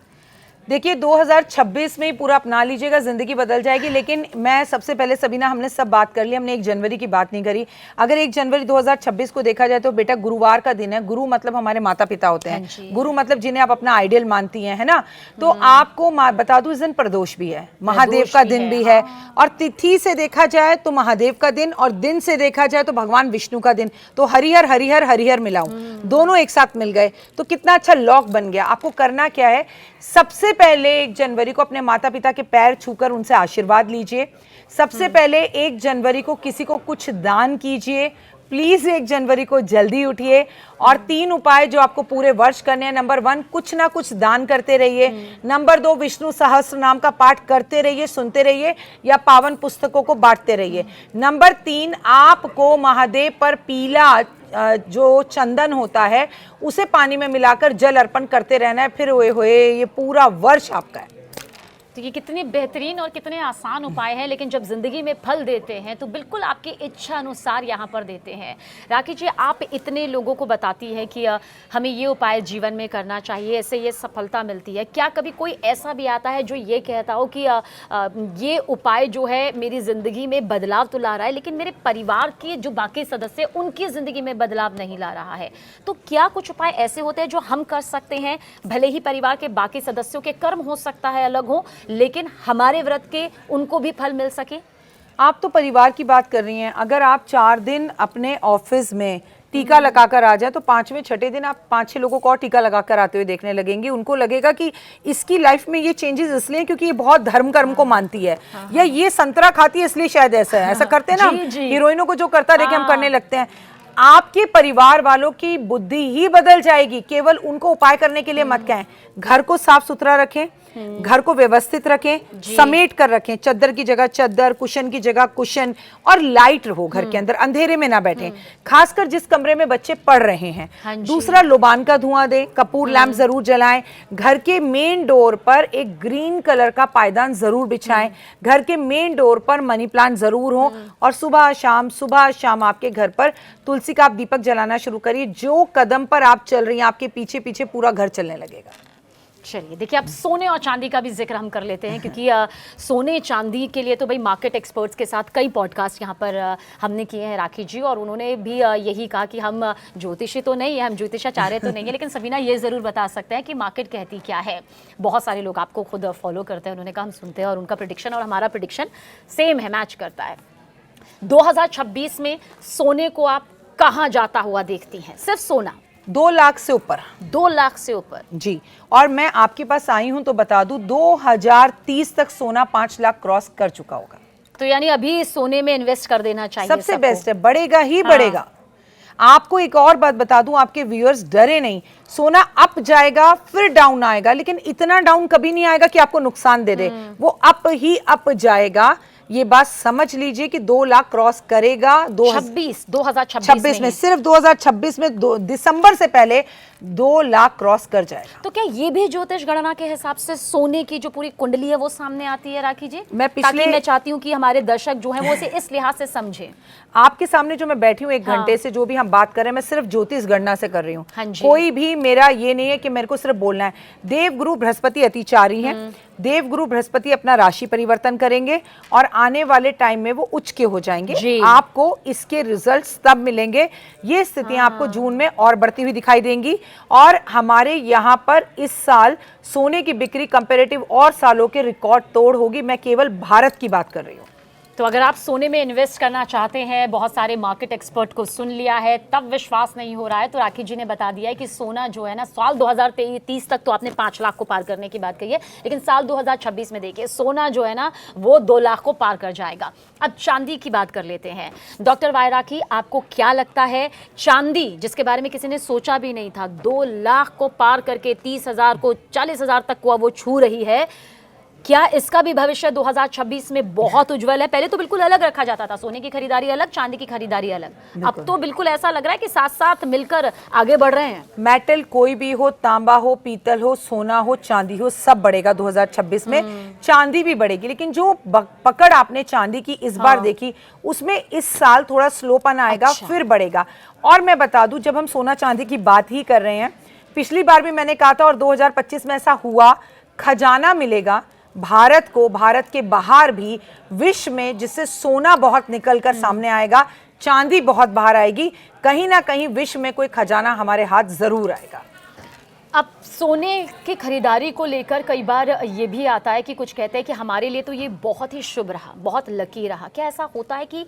देखिए 2026 में ही पूरा अपना लीजिएगा, जिंदगी बदल जाएगी। लेकिन मैं सबसे पहले सबीना, हमने सब बात कर ली, हमने 1 जनवरी की बात नहीं करी। अगर 1 जनवरी 2026 को देखा जाए तो बेटा गुरुवार का दिन है। गुरु मतलब हमारे माता पिता होते हैं, गुरु मतलब जिन्हें आप अपना आइडियल मानती हैं, है ना। तो आपको बता दूं, इस दिन प्रदोष भी है, महादेव का दिन भी है। और तिथि से देखा जाए तो महादेव का दिन और दिन से देखा जाए तो भगवान विष्णु का दिन। तो हरिहर हरिहर हरिहर मिलाऊं, दोनों एक साथ मिल गए तो कितना अच्छा लॉक बन गया। आपको करना क्या है, सबसे पहले 1 जनवरी को अपने माता पिता के पैर छूकर उनसे आशीर्वाद लीजिए। सबसे पहले 1 जनवरी को किसी को कुछ दान कीजिए। प्लीज 1 जनवरी को जल्दी उठिए। और 3 उपाय जो आपको पूरे वर्ष करने हैं, नंबर 1 कुछ ना कुछ दान करते रहिए, नंबर 2 विष्णु सहस्त्र नाम का पाठ करते रहिए, सुनते रहिए या पावन पुस्तकों को बांटते रहिए, नंबर 3 आपको महादेव पर पीला जो चंदन होता है उसे पानी में मिलाकर जल अर्पण करते रहना है। फिर हुए ये पूरा वर्ष आपका है। तो ये कितने बेहतरीन और कितने आसान उपाय हैं, लेकिन जब जिंदगी में फल देते हैं तो बिल्कुल आपकी इच्छा अनुसार यहाँ पर देते हैं। राखी जी, आप इतने लोगों को बताती हैं कि हमें ये उपाय जीवन में करना चाहिए, ऐसे ये सफलता मिलती है। क्या कभी कोई ऐसा भी आता है जो ये कहता हो कि ये उपाय जो है मेरी ज़िंदगी में बदलाव तो ला रहा है लेकिन मेरे परिवार के जो बाकी सदस्य उनकी ज़िंदगी में बदलाव नहीं ला रहा है? तो क्या कुछ उपाय ऐसे होते हैं जो हम कर सकते हैं, भले ही परिवार के बाकी सदस्यों के कर्म हो सकता है अलग हो, लेकिन हमारे व्रत के उनको भी फल मिल सके? आप तो परिवार की बात कर रही हैं। अगर आप 4 दिन अपने ऑफिस में टीका लगाकर आ जाए तो 5वें 6ठे दिन आप 5-6 लोगों को और टीका लगाकर आते हुए देखने लगेंगे। उनको लगेगा कि इसकी लाइफ में ये चेंजेस इसलिए क्योंकि ये बहुत धर्म कर्म को मानती है, या ये संतरा खाती है इसलिए शायद ऐसा है। ऐसा करते हैं ना, हीरोइनों को जो करता देखे हम करने लगते हैं। आपके परिवार वालों की बुद्धि ही बदल जाएगी। केवल उनको उपाय करने के लिए मत कहें। घर को साफ सुथरा रखें, घर को व्यवस्थित रखें, समेट कर रखें, चद्दर की जगह चद्दर, कुशन की जगह कुशन, और लाइट हो घर के अंदर, अंधेरे में ना बैठें, खासकर जिस कमरे में बच्चे पढ़ रहे हैं। दूसरा, लोबान का धुआं दें, कपूर लैंप जरूर जलाएं। घर के मेन डोर पर एक ग्रीन कलर का पायदान जरूर बिछाएं। घर के मेन डोर पर मनी प्लांट जरूर हो। और सुबह शाम आपके घर पर तुलसी का आप दीपक जलाना शुरू करिए। जो कदम पर आप चल रही हैं, आपके पीछे पीछे पूरा घर चलने लगेगा। चलिए, देखिए, अब सोने और चांदी का भी जिक्र हम कर लेते हैं, क्योंकि सोने चांदी के लिए तो भाई मार्केट एक्सपर्ट्स के साथ कई पॉडकास्ट यहाँ पर हमने किए हैं राखी जी, और उन्होंने भी यही कहा कि हम ज्योतिषी तो नहीं है, हम ज्योतिषाचार्य तो नहीं है, लेकिन सबीना ये ज़रूर बता सकते हैं कि मार्केट कहती क्या है। बहुत सारे लोग आपको खुद फॉलो करते हैं, उन्होंने कहा हम सुनते हैं और उनका प्रेडिक्शन और हमारा प्रेडिक्शन सेम है, मैच करता है। 2026 में सोने को आप कहां जाता हुआ देखती हैं? सिर्फ सोना 2 लाख से ऊपर। 2 लाख से ऊपर जी, और मैं आपके पास आई हूं तो बता दूं 2030 तक सोना 5 लाख क्रॉस कर चुका होगा। तो यानी अभी सोने में इन्वेस्ट कर देना चाहिए सबसे सबको। बेस्ट है, बढ़ेगा ही बढ़ेगा। आपको एक और बात बता दूं, आपके व्यूअर्स डरे नहीं, सोना अप जाएगा फिर डाउन आएगा, लेकिन इतना डाउन कभी नहीं आएगा कि आपको नुकसान दे दे। वो अप ही अप जाएगा, ये बात समझ लीजिए कि 2 लाख क्रॉस करेगा 2026 में, सिर्फ 2026 में दिसंबर से पहले 2 लाख क्रॉस कर जाएगा। तो क्या ये भी ज्योतिष गणना के हिसाब से सोने की जो पूरी कुंडली है वो सामने आती है राखी जी? ताकि मैं चाहती हूँ कि हमारे दर्शक जो हैं वो इसे इस लिहाज से समझें। आपके सामने जो मैं बैठी हूँ 1 घंटे से, जो भी हम बात कर रहे हैं, मैं सिर्फ ज्योतिष गणना से कर रही हूँ। हाँ जी। कोई भी मेरा ये नहीं है कि मेरे को सिर्फ बोलना है। देवगुरु बृहस्पति अतिचारी हैं, देवगुरु बृहस्पति अपना राशि परिवर्तन करेंगे और आने वाले टाइम में वो उच्च के हो जाएंगे। आपको इसके रिजल्ट्स तब मिलेंगे, ये स्थितियां आपको जून में और बढ़ती हुई दिखाई देंगी। और हमारे यहाँ पर इस साल सोने की बिक्री कंपैरेटिव और सालों के रिकॉर्ड तोड़ होगी। मैं केवल भारत की बात कर रही हूँ। तो अगर आप सोने में इन्वेस्ट करना चाहते हैं, बहुत सारे मार्केट एक्सपर्ट को सुन लिया है, तब विश्वास नहीं हो रहा है, तो राखी जी ने बता दिया है कि सोना जो है ना, साल 2030 तक तो आपने 5 लाख को पार करने की बात कही है, लेकिन साल 2026 में देखिए सोना जो है ना वो 2 लाख को पार कर जाएगा। अब चांदी की बात कर लेते हैं। डॉक्टर वाई राखी, आपको क्या लगता है चांदी, जिसके बारे में किसी ने सोचा भी नहीं था, 2 लाख को पार करके 30,000 को 40,000 तक को वो छू रही है, क्या इसका भी भविष्य 2026 में बहुत उज्जवल है? पहले तो बिल्कुल अलग रखा जाता था, सोने की खरीदारी अलग, चांदी की खरीदारी अलग। अब तो बिल्कुल ऐसा लग रहा है कि साथ साथ मिलकर आगे बढ़ रहे हैं। मेटल कोई भी हो, तांबा हो, पीतल हो, सोना हो, चांदी हो, सब बढ़ेगा 2026 में। चांदी भी बढ़ेगी, लेकिन जो पकड़ आपने चांदी की इस बार देखी, उसमें इस साल थोड़ा स्लोपन आएगा, फिर बढ़ेगा। और मैं बता दूं, जब हम सोना चांदी की बात ही कर रहे हैं, पिछली बार भी मैंने कहा था और 2025 में ऐसा हुआ, खजाना मिलेगा भारत को, भारत के बाहर भी, विश्व में, जिससे सोना बहुत निकल कर सामने आएगा, चांदी बहुत बाहर आएगी, कहीं ना कहीं विश्व में कोई खजाना हमारे हाथ जरूर आएगा। अब सोने की खरीदारी को लेकर कई बार ये भी आता है कि कुछ कहते हैं कि हमारे लिए तो ये बहुत ही शुभ रहा, बहुत लकी रहा। क्या ऐसा होता है कि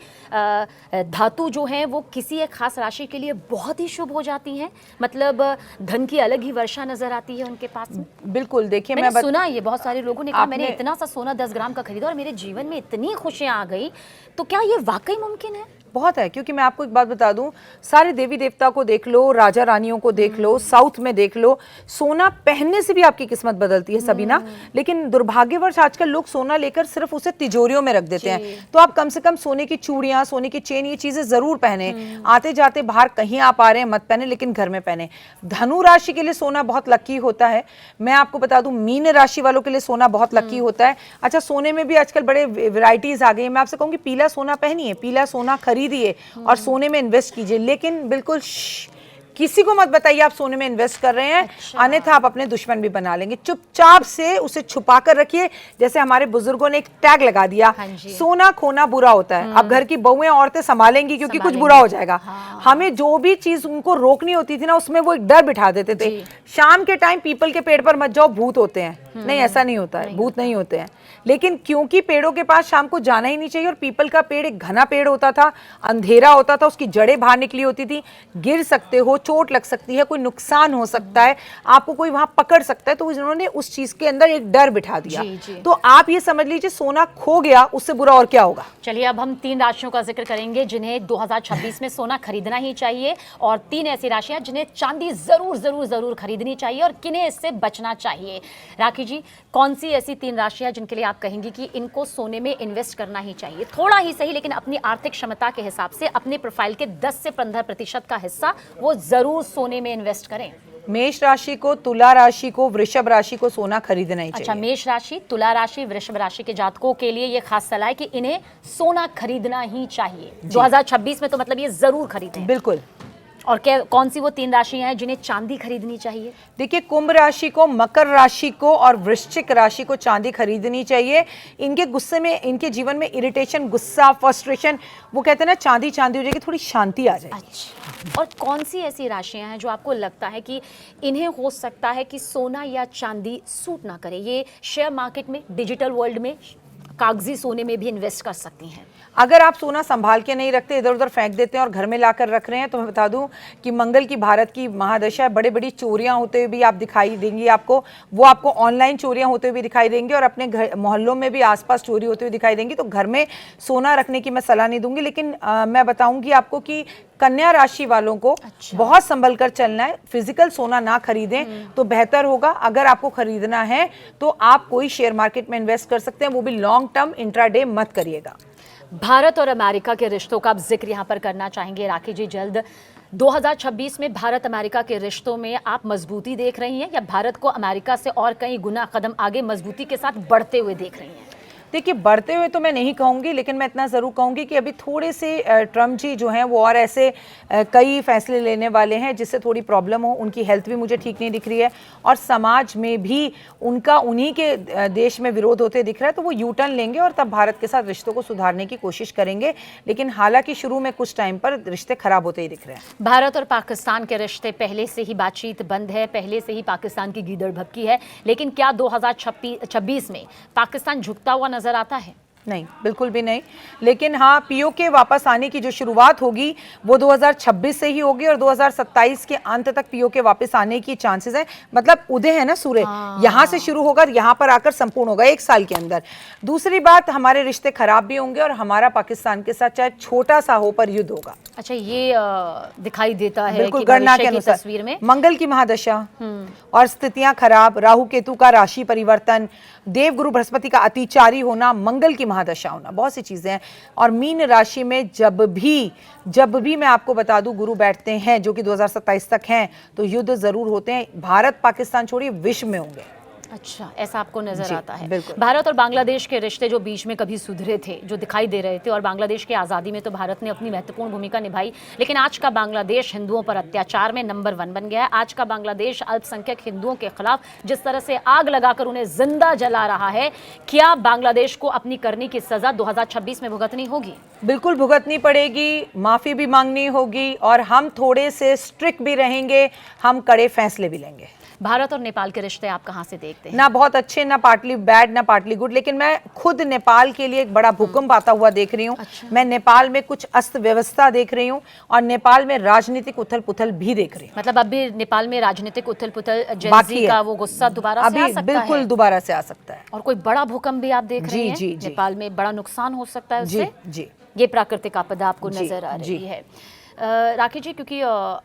धातु जो हैं वो किसी एक खास राशि के लिए बहुत ही शुभ हो जाती हैं? मतलब धन की अलग ही वर्षा नजर आती है उनके पास? बिल्कुल, देखिए मैंने सुना ये, बहुत सारे लोगों ने कहा मैंने इतना सा सोना 10 ग्राम का खरीदा और मेरे जीवन में इतनी खुशियां आ गई। तो क्या ये वाकई मुमकिन है? बहुत है, क्योंकि मैं आपको एक बात बता दूं, सारे देवी देवता को देख लो, राजा रानियों को देख लो, साउथ में देख लो, सोना पहनने से भी आपकी किस्मत बदलती है सबीना। लेकिन दुर्भाग्यवश आजकल लोग सोना लेकर सिर्फ उसे तिजोरियों में रख देते हैं। तो आप कम से कम सोने की चूड़ियां, सोने की चेन, ये चीजें जरूर पहने। आते जाते बाहर कहीं आप आ रहे हैं मत पहने, लेकिन घर में पहने। धनु राशि के लिए सोना बहुत लकी होता है। मैं आपको बता दूं, मीन राशि वालों के लिए सोना बहुत लकी होता है। अच्छा, सोने में भी आजकल बड़े वैरायटीज आ गई है। मैं आपसे कहूंगी पीला सोना पहनिए, पीला सोना खरीदिए और सोने में इन्वेस्ट कीजिए, लेकिन बिल्कुल किसी को मत बताइए आप सोने में इन्वेस्ट कर रहे हैं। अच्छा। अन्यथा आप अपने दुश्मन भी बना लेंगे। चुपचाप से उसे छुपा कर रखिए। जैसे हमारे बुजुर्गों ने एक टैग लगा दिया, सोना खोना बुरा होता है। अब घर की बहुएं औरतें संभालेंगी क्योंकि कुछ बुरा हो जाएगा। हमें जो भी चीज उनको रोकनी होती थी ना, उसमें वो एक डर बिठा देते थे। शाम के टाइम पीपल के पेड़ पर मत जाओ, भूत होते हैं। नहीं, ऐसा नहीं होता है, भूत नहीं होते हैं। लेकिन क्योंकि पेड़ों के पास शाम को जाना ही नहीं चाहिए, और पीपल का पेड़ एक घना पेड़ होता था, अंधेरा होता था, उसकी जड़ें बाहर निकली होती थी, गिर सकते हो, चोट लग सकती है, कोई नुकसान हो सकता है, आपको कोई वहां पकड़ सकता है। तो उन्होंने उस चीज के अंदर एक डर बिठा दिया। तो आप ये समझ लीजिए, सोना खो गया, उससे बुरा और क्या होगा। चलिए, अब हम 3 राशियों का जिक्र करेंगे जिन्हें 2026 में सोना खरीदना ही चाहिए, और 3 ऐसी राशियां जिन्हें चांदी जरूर जरूर जरूर खरीदनी चाहिए, और किन्हें इससे बचना चाहिए। राखी जी, कौन सी ऐसी 3 राशियां जिनके लिए आप कहेंगी कि इनको सोने में इन्वेस्ट करना ही चाहिए? थोड़ा ही सही, लेकिन अपनी आर्थिक क्षमता के हिसाब से अपने प्रोफाइल के 10 से 15% का हिस्सा वो जरूर सोने में इन्वेस्ट करें। मेष राशि को, तुला राशि को, वृषभ राशि को सोना खरीदना ही चाहिए। अच्छा, मेष राशि, तुला राशि, वृषभ राशि के जातकों के लिए ये खास सलाह है कि इन्हें सोना खरीदना ही चाहिए 2026 में। तो मतलब ये जरूर खरीदें। बिल्कुल। और क्या, कौन सी वो 3 राशियां हैं जिन्हें चांदी खरीदनी चाहिए? देखिए, कुंभ राशि को, मकर राशि को और वृश्चिक राशि को चांदी खरीदनी चाहिए। इनके गुस्से में, इनके जीवन में इरिटेशन, गुस्सा, फ्रस्ट्रेशन, वो कहते हैं ना, चांदी चांदी हो जाएगी, थोड़ी शांति आ जाएगी। अच्छा, और कौन सी ऐसी राशियां हैं जो आपको लगता है कि इन्हें हो सकता है कि सोना या चांदी सूट ना करे? ये शेयर मार्केट में, डिजिटल वर्ल्ड में, कागजी सोने में भी इन्वेस्ट कर सकती हैं। अगर आप सोना संभाल के नहीं रखते, इधर उधर फेंक देते हैं और घर में लाकर रख रहे हैं, तो मैं बता दूं कि मंगल की भारत की महादशा, बड़ी बड़ी चोरियां होते हुए भी आप दिखाई देंगी आपको, वो आपको ऑनलाइन चोरियां होते हुए भी दिखाई देंगी और अपने घर मोहल्लों में भी आसपास चोरी होते हुए दिखाई देंगी। तो घर में सोना रखने की मैं सलाह नहीं दूंगी, लेकिन मैं बताऊंगी आपको कि कन्या राशि वालों को बहुत संभल कर चलना है, फिजिकल सोना ना खरीदें तो बेहतर होगा। अगर आपको खरीदना है तो आप कोई शेयर मार्केट में इन्वेस्ट कर सकते हैं, वो भी लॉन्ग टर्म, इंट्राडे मत करिएगा। भारत और अमेरिका के रिश्तों का आप जिक्र यहाँ पर करना चाहेंगे राखी जी जल्द। 2026 में भारत अमेरिका के रिश्तों में आप मजबूती देख रही हैं या भारत को अमेरिका से और कई गुना कदम आगे मजबूती के साथ बढ़ते हुए देख रही हैं? देखिए, बढ़ते हुए तो मैं नहीं कहूँगी, लेकिन मैं इतना ज़रूर कहूँगी कि अभी थोड़े से ट्रम्प जी जो हैं वो और ऐसे कई फैसले लेने वाले हैं जिससे थोड़ी प्रॉब्लम हो। उनकी हेल्थ भी मुझे ठीक नहीं दिख रही है और समाज में भी उनका उन्हीं के देश में विरोध होते दिख रहा है, तो वो यू टर्न लेंगे और तब भारत के साथ रिश्तों को सुधारने की कोशिश करेंगे। लेकिन हालांकि शुरू में कुछ टाइम पर रिश्ते खराब होते ही दिख रहे हैं। भारत और पाकिस्तान के रिश्ते पहले से ही बातचीत बंद है, पहले से ही पाकिस्तान की गीदड़ भभकी है, लेकिन क्या 2026 में पाकिस्तान झुकता हुआ नजर आता है? नहीं, बिल्कुल भी नहीं। लेकिन हाँ, पीओके वापस आने की जो शुरुआत होगी वो 2026 से ही होगी और 2027 के अंत तक पीओके वापस आने की चांसेस है। मतलब उदय है ना सूर्य, यहाँ से शुरू होगा, यहाँ पर आकर संपूर्ण होगा 1 साल के अंदर। दूसरी बात, हमारे रिश्ते खराब भी होंगे और हमारा पाकिस्तान के साथ चाहे छोटा सा हो पर युद्ध होगा। अच्छा, ये दिखाई देता है बिल्कुल कि गणना के भविष्य की अनुसार तस्वीर में मंगल की महादशा और स्थितियां खराब, राहु केतु का राशि परिवर्तन, देवगुरु बृहस्पति का अतिचारी होना, मंगल की महादशा होना, बहुत सी चीजें हैं। और मीन राशि में जब भी मैं आपको बता दूं गुरु बैठते हैं, जो कि 2027 तक हैं, तो युद्ध जरूर होते हैं। भारत पाकिस्तान छोड़िए विश्व में होंगे। अच्छा, ऐसा आपको नजर आता है? बिल्कुल। भारत और बांग्लादेश के रिश्ते जो बीच में कभी सुधरे थे, जो दिखाई दे रहे थे, और बांग्लादेश की आज़ादी में तो भारत ने अपनी महत्वपूर्ण भूमिका निभाई, लेकिन आज का बांग्लादेश हिंदुओं पर अत्याचार में नंबर 1 बन गया है। आज का बांग्लादेश अल्पसंख्यक हिंदुओं के खिलाफ जिस तरह से आग लगाकर उन्हें जिंदा जला रहा है, क्या बांग्लादेश को अपनी करनी की सजा 2026 में भुगतनी होगी? बिल्कुल भुगतनी पड़ेगी, माफी भी मांगनी होगी और हम थोड़े से स्ट्रिक्ट भी रहेंगे, हम कड़े फैसले भी लेंगे। भारत और नेपाल के रिश्ते आप कहां से देखते हैं? ना बहुत अच्छे, ना पार्टली बैड, ना पार्टली गुड, लेकिन मैं खुद नेपाल के लिए एक बड़ा भूकंप आता हुआ देख रही हूँ। अच्छा। मैं नेपाल में कुछ अस्त व्यवस्था देख रही हूँ और नेपाल में राजनीतिक उथल पुथल भी देख रही हूँ। मतलब अभी नेपाल में राजनीतिक उथल पुथल, बाकी जेनजी का वो गुस्सा दोबारा से आ अभी सकता बिल्कुल है? दोबारा से आ सकता है। और कोई बड़ा भूकंप भी आप देख रहे हैं? जी, जी। नेपाल में बड़ा नुकसान हो सकता है उससे? जी। ये प्राकृतिक आपदा आपको जी, नजर आ जी। रही है। राखी जी, क्योंकि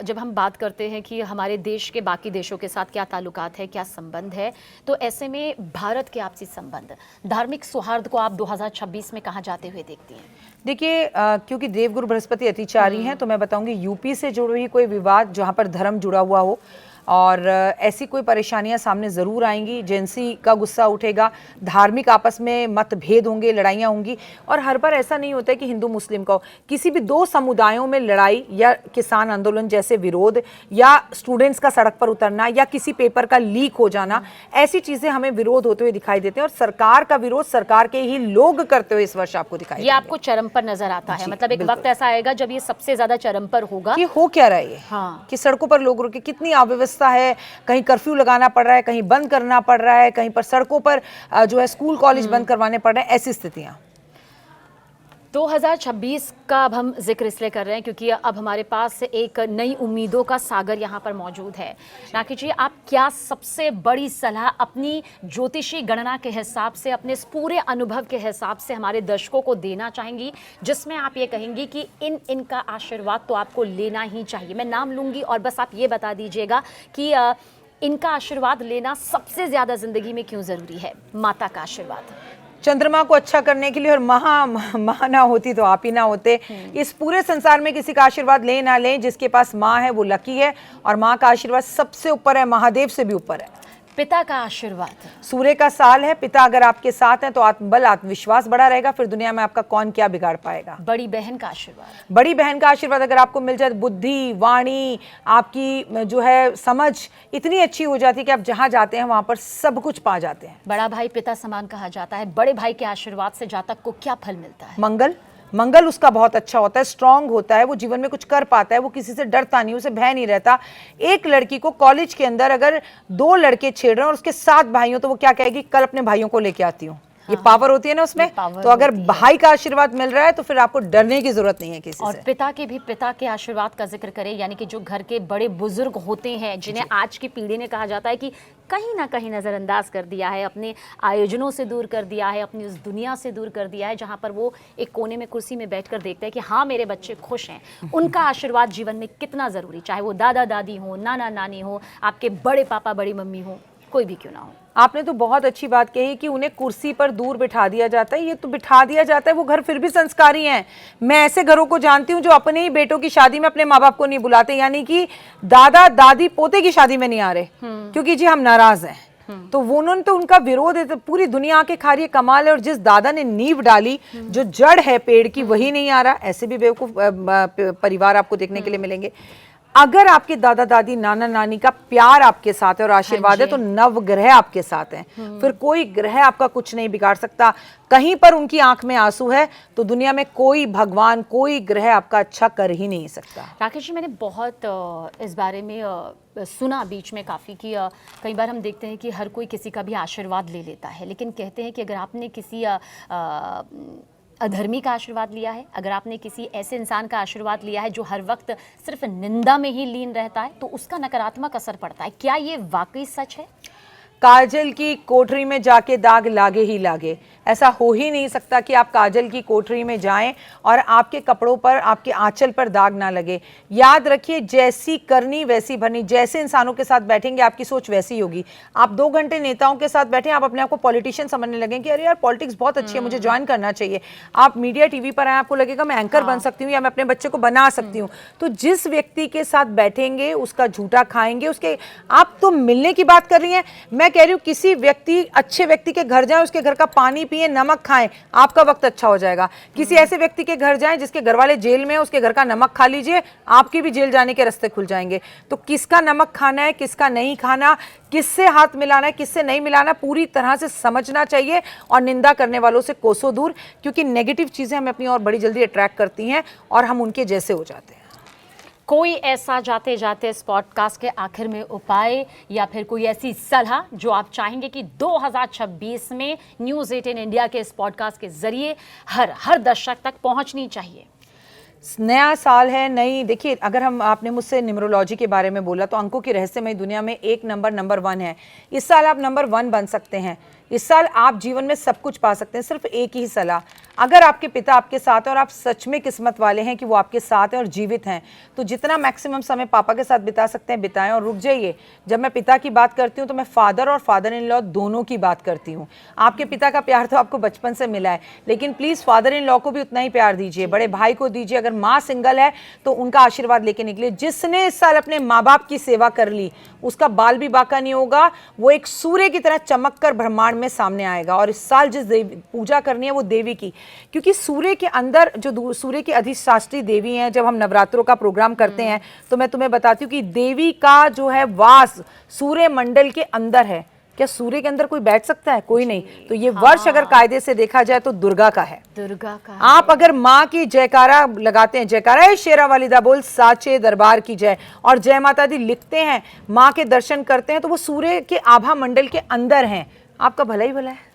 जब हम बात करते हैं कि हमारे देश के बाकी देशों के साथ क्या ताल्लुकात है, क्या संबंध है, तो ऐसे में भारत के आपसी संबंध, धार्मिक सौहार्द को आप 2026 में कहाँ जाते हुए देखती हैं? देखिए, क्योंकि देवगुरु बृहस्पति अतिचारी हैं, तो मैं बताऊंगी यूपी से जुड़ी हुई कोई विवाद जहां पर धर्म जुड़ा हुआ हो और ऐसी कोई परेशानियां सामने ज़रूर आएंगी। जेंसी का गुस्सा उठेगा, धार्मिक आपस में मतभेद होंगे, लड़ाइयाँ होंगी। और हर बार ऐसा नहीं होता है कि हिंदू मुस्लिम का हो, किसी भी 2 समुदायों में लड़ाई या किसान आंदोलन जैसे विरोध या स्टूडेंट्स का सड़क पर उतरना या किसी पेपर का लीक हो जाना, ऐसी चीज़ें हमें विरोध होते हुए दिखाई देते हैं और सरकार का विरोध सरकार के ही लोग करते हुए इस वर्ष आपको दिखाई ये आपको चरम पर नजर आता है? मतलब एक वक्त ऐसा आएगा जब ये सबसे ज्यादा चरम पर होगा कि हो क्या रहा है ये? हाँ। कि सड़कों पर लोग रुके, कितनी अव्यवस्था है, कहीं कर्फ्यू लगाना पड़ रहा है, कहीं बंद करना पड़ रहा है, कहीं पर सड़कों पर जो है स्कूल कॉलेज बंद करवाने पड़ रहे हैं, ऐसी स्थितियां। 2026 का अब हम जिक्र इसलिए कर रहे हैं क्योंकि अब हमारे पास एक नई उम्मीदों का सागर यहाँ पर मौजूद है। राखी जी, आप क्या सबसे बड़ी सलाह अपनी ज्योतिषी गणना के हिसाब से, अपने इस पूरे अनुभव के हिसाब से हमारे दर्शकों को देना चाहेंगी, जिसमें आप ये कहेंगी कि इनका आशीर्वाद तो आपको लेना ही चाहिए? मैं नाम लूंगी और बस आप ये बता दीजिएगा कि इनका आशीर्वाद लेना सबसे ज्यादा जिंदगी में क्यों जरूरी है? माता का आशीर्वाद, चंद्रमा को अच्छा करने के लिए, और माँ ना होती तो आप ही ना होते। इस पूरे संसार में किसी का आशीर्वाद ले ना लें, जिसके पास माँ है वो लकी है और माँ का आशीर्वाद सबसे ऊपर है, महादेव से भी ऊपर है। पिता का आशीर्वाद, सूर्य का साल है, पिता अगर आपके साथ हैं तो आत्मबल, आत्मविश्वास बढ़ा रहेगा, फिर दुनिया में आपका कौन क्या बिगाड़ पाएगा। बड़ी बहन का आशीर्वाद, बड़ी बहन का आशीर्वाद अगर आपको मिल जाए, बुद्धि, वाणी, आपकी जो है समझ इतनी अच्छी हो जाती है कि आप जहां जाते हैं वहां पर सब कुछ पा जाते हैं। बड़ा भाई पिता समान कहा जाता है, बड़े भाई के आशीर्वाद से जातक को क्या फल मिलता है? मंगल उसका बहुत अच्छा होता है, स्ट्रांग होता है, वो जीवन में कुछ कर पाता है, वो किसी से डरता नहीं, उसे भय नहीं रहता। एक लड़की को कॉलेज के अंदर अगर 2 लड़के छेड़ रहे हैं और उसके 7 भाई हो तो वो क्या कहेगी, कल अपने भाइयों को लेके आती हूँ। ये पावर होती है ना उसमें। power तो अगर होती है। भाई का आशीर्वाद मिल रहा है तो फिर आपको डरने की जरूरत नहीं है किसी और से। पिता के आशीर्वाद का जिक्र करें, यानी कि जो घर के बड़े बुजुर्ग होते हैं, जिन्हें आज की पीढ़ी ने कहा जाता है कि कहीं ना कहीं नज़रअंदाज कर दिया है, अपने आयोजनों से दूर कर दिया है, अपनी उस दुनिया से दूर कर दिया है जहां पर वो एक कोने में कुर्सी में बैठकर देखते हैं कि हाँ मेरे बच्चे खुश हैं। उनका आशीर्वाद जीवन में कितना ज़रूरी, चाहे वो दादा दादी हो, नाना नानी हो, आपके बड़े पापा बड़ी मम्मी हो, कोई भी क्यों ना हो। आपने तो बहुत अच्छी बात कही कि उन्हें कुर्सी पर दूर बिठा दिया जाता है। ये तो बिठा दिया जाता है, वो घर फिर भी संस्कारी हैं। मैं ऐसे घरों को जानती हूँ जो अपने ही बेटों की शादी में अपने माँ बाप को नहीं बुलाते, यानी कि दादा दादी पोते की शादी में नहीं आ रहे क्योंकि जी हम नाराज हैं। तो वो उन्होंने तो उनका विरोध है, तो पूरी दुनिया के खा रही है, कमाल है। और जिस दादा ने नींव डाली, जो जड़ है पेड़ की, वही नहीं आ रहा। ऐसे भी बेवकूफ परिवार आपको देखने के लिए मिलेंगे। अगर आपके दादा दादी नाना नानी का प्यार आपके साथ है और आशीर्वाद है तो नवग्रह आपके साथ हैं, फिर कोई ग्रह आपका कुछ नहीं बिगाड़ सकता। कहीं पर उनकी आंख में आंसू है तो दुनिया में कोई भगवान, कोई ग्रह आपका अच्छा कर ही नहीं सकता। राकेश जी, मैंने बहुत इस बारे में सुना बीच में काफ़ी कि कई बार हम देखते हैं कि हर कोई किसी का भी आशीर्वाद ले लेता है, लेकिन कहते हैं कि अगर आपने किसी अधर्मी का आशीर्वाद लिया है, अगर आपने किसी ऐसे इंसान का आशीर्वाद लिया है जो हर वक्त सिर्फ निंदा में ही लीन रहता है, तो उसका नकारात्मक असर पड़ता है। क्या ये वाकई सच है? काजल की कोठरी में जाके दाग लागे ही लागे। ऐसा हो ही नहीं सकता कि आप काजल की कोठरी में जाएं और आपके कपड़ों पर, आपके आंचल पर दाग ना लगे। याद रखिए, जैसी करनी वैसी भरनी। जैसे इंसानों के साथ बैठेंगे आपकी सोच वैसी होगी। आप 2 घंटे नेताओं के साथ बैठे, आप अपने आप को पॉलिटिशियन समझने लगें कि अरे यार पॉलिटिक्स बहुत अच्छी है, मुझे ज्वाइन करना चाहिए। आप मीडिया टीवी पर आए, आपको लगेगा मैं एंकर बन सकती हूँ या मैं अपने बच्चे को बना सकती हूँ। तो जिस व्यक्ति के साथ बैठेंगे उसका झूठा खाएंगे। उसके आप तो मिलने की बात कर रही हैं, मैं कह रही हूँ किसी व्यक्ति, अच्छे व्यक्ति के घर जाएं, उसके घर का पानी पिए, नमक खाएं, आपका वक्त अच्छा हो जाएगा। किसी ऐसे व्यक्ति के घर जाएं जिसके घर वाले जेल में है, उसके घर का नमक खा लीजिए, आपकी भी जेल जाने के रास्ते खुल जाएंगे। तो किसका नमक खाना है, किसका नहीं खाना, किससे हाथ मिलाना है, किससे नहीं मिलाना, पूरी तरह से समझना चाहिए। और निंदा करने वालों से कोसों दूर, क्योंकि नेगेटिव चीजें हमें अपनी और बड़ी जल्दी अट्रैक्ट करती हैं और हम उनके जैसे हो जाते हैं। कोई ऐसा जाते जाते इस पॉडकास्ट के आखिर में उपाय या फिर कोई ऐसी सलाह जो आप चाहेंगे कि 2026 में न्यूज़ 18 इंडिया के इस पॉडकास्ट के जरिए हर दर्शक तक पहुंचनी चाहिए? नया साल है, नई, देखिए अगर हम, आपने मुझसे न्यूमरोलॉजी के बारे में बोला, तो अंकों की रहस्यमय दुनिया में एक नंबर 1 है। इस साल आप नंबर 1 बन सकते हैं। इस साल आप जीवन में सब कुछ पा सकते हैं। सिर्फ एक ही सलाह, अगर आपके पिता आपके साथ है और आप सच में किस्मत वाले हैं कि वो आपके साथ हैं और जीवित हैं, तो जितना मैक्सिमम समय पापा के साथ बिता सकते हैं बिताएं। और रुक जाइए, जब मैं पिता की बात करती हूँ तो मैं फादर और फादर इन लॉ दोनों की बात करती हूँ। आपके पिता का प्यार तो आपको बचपन से मिला है, लेकिन प्लीज़ फादर इन लॉ को भी उतना ही प्यार दीजिए, बड़े भाई को दीजिए। अगर माँ सिंगल है तो उनका आशीर्वाद लेके निकलिए। जिसने इस साल अपने माँ बाप की सेवा कर ली, उसका बाल भी बाका नहीं होगा, वो एक सूर्य की तरह चमक कर ब्रह्मांड में सामने आएगा। और इस साल जिस पूजा करनी है वो देवी की, क्योंकि सूर्य के अंदर जो सूर्य की अधिष्ठात्री देवी हैं, जब हम नवरात्रों का प्रोग्राम करते हैं तो मैं तुम्हें बताती हूँ कि देवी का जो है वास सूर्य मंडल के अंदर है। क्या सूर्य के अंदर कोई बैठ सकता है? कोई नहीं। तो ये वर्ष अगर कायदे से देखा जाए तो दुर्गा का है। दुर्गा का है। आप अगर माँ की जयकारा लगाते हैं, जयकारा है शेरा वालिदा बोल साचे दरबार की जय, और जय माता दी लिखते हैं, माँ के दर्शन करते हैं, तो वो सूर्य के आभा मंडल के अंदर हैं। आपका भला ही भला है।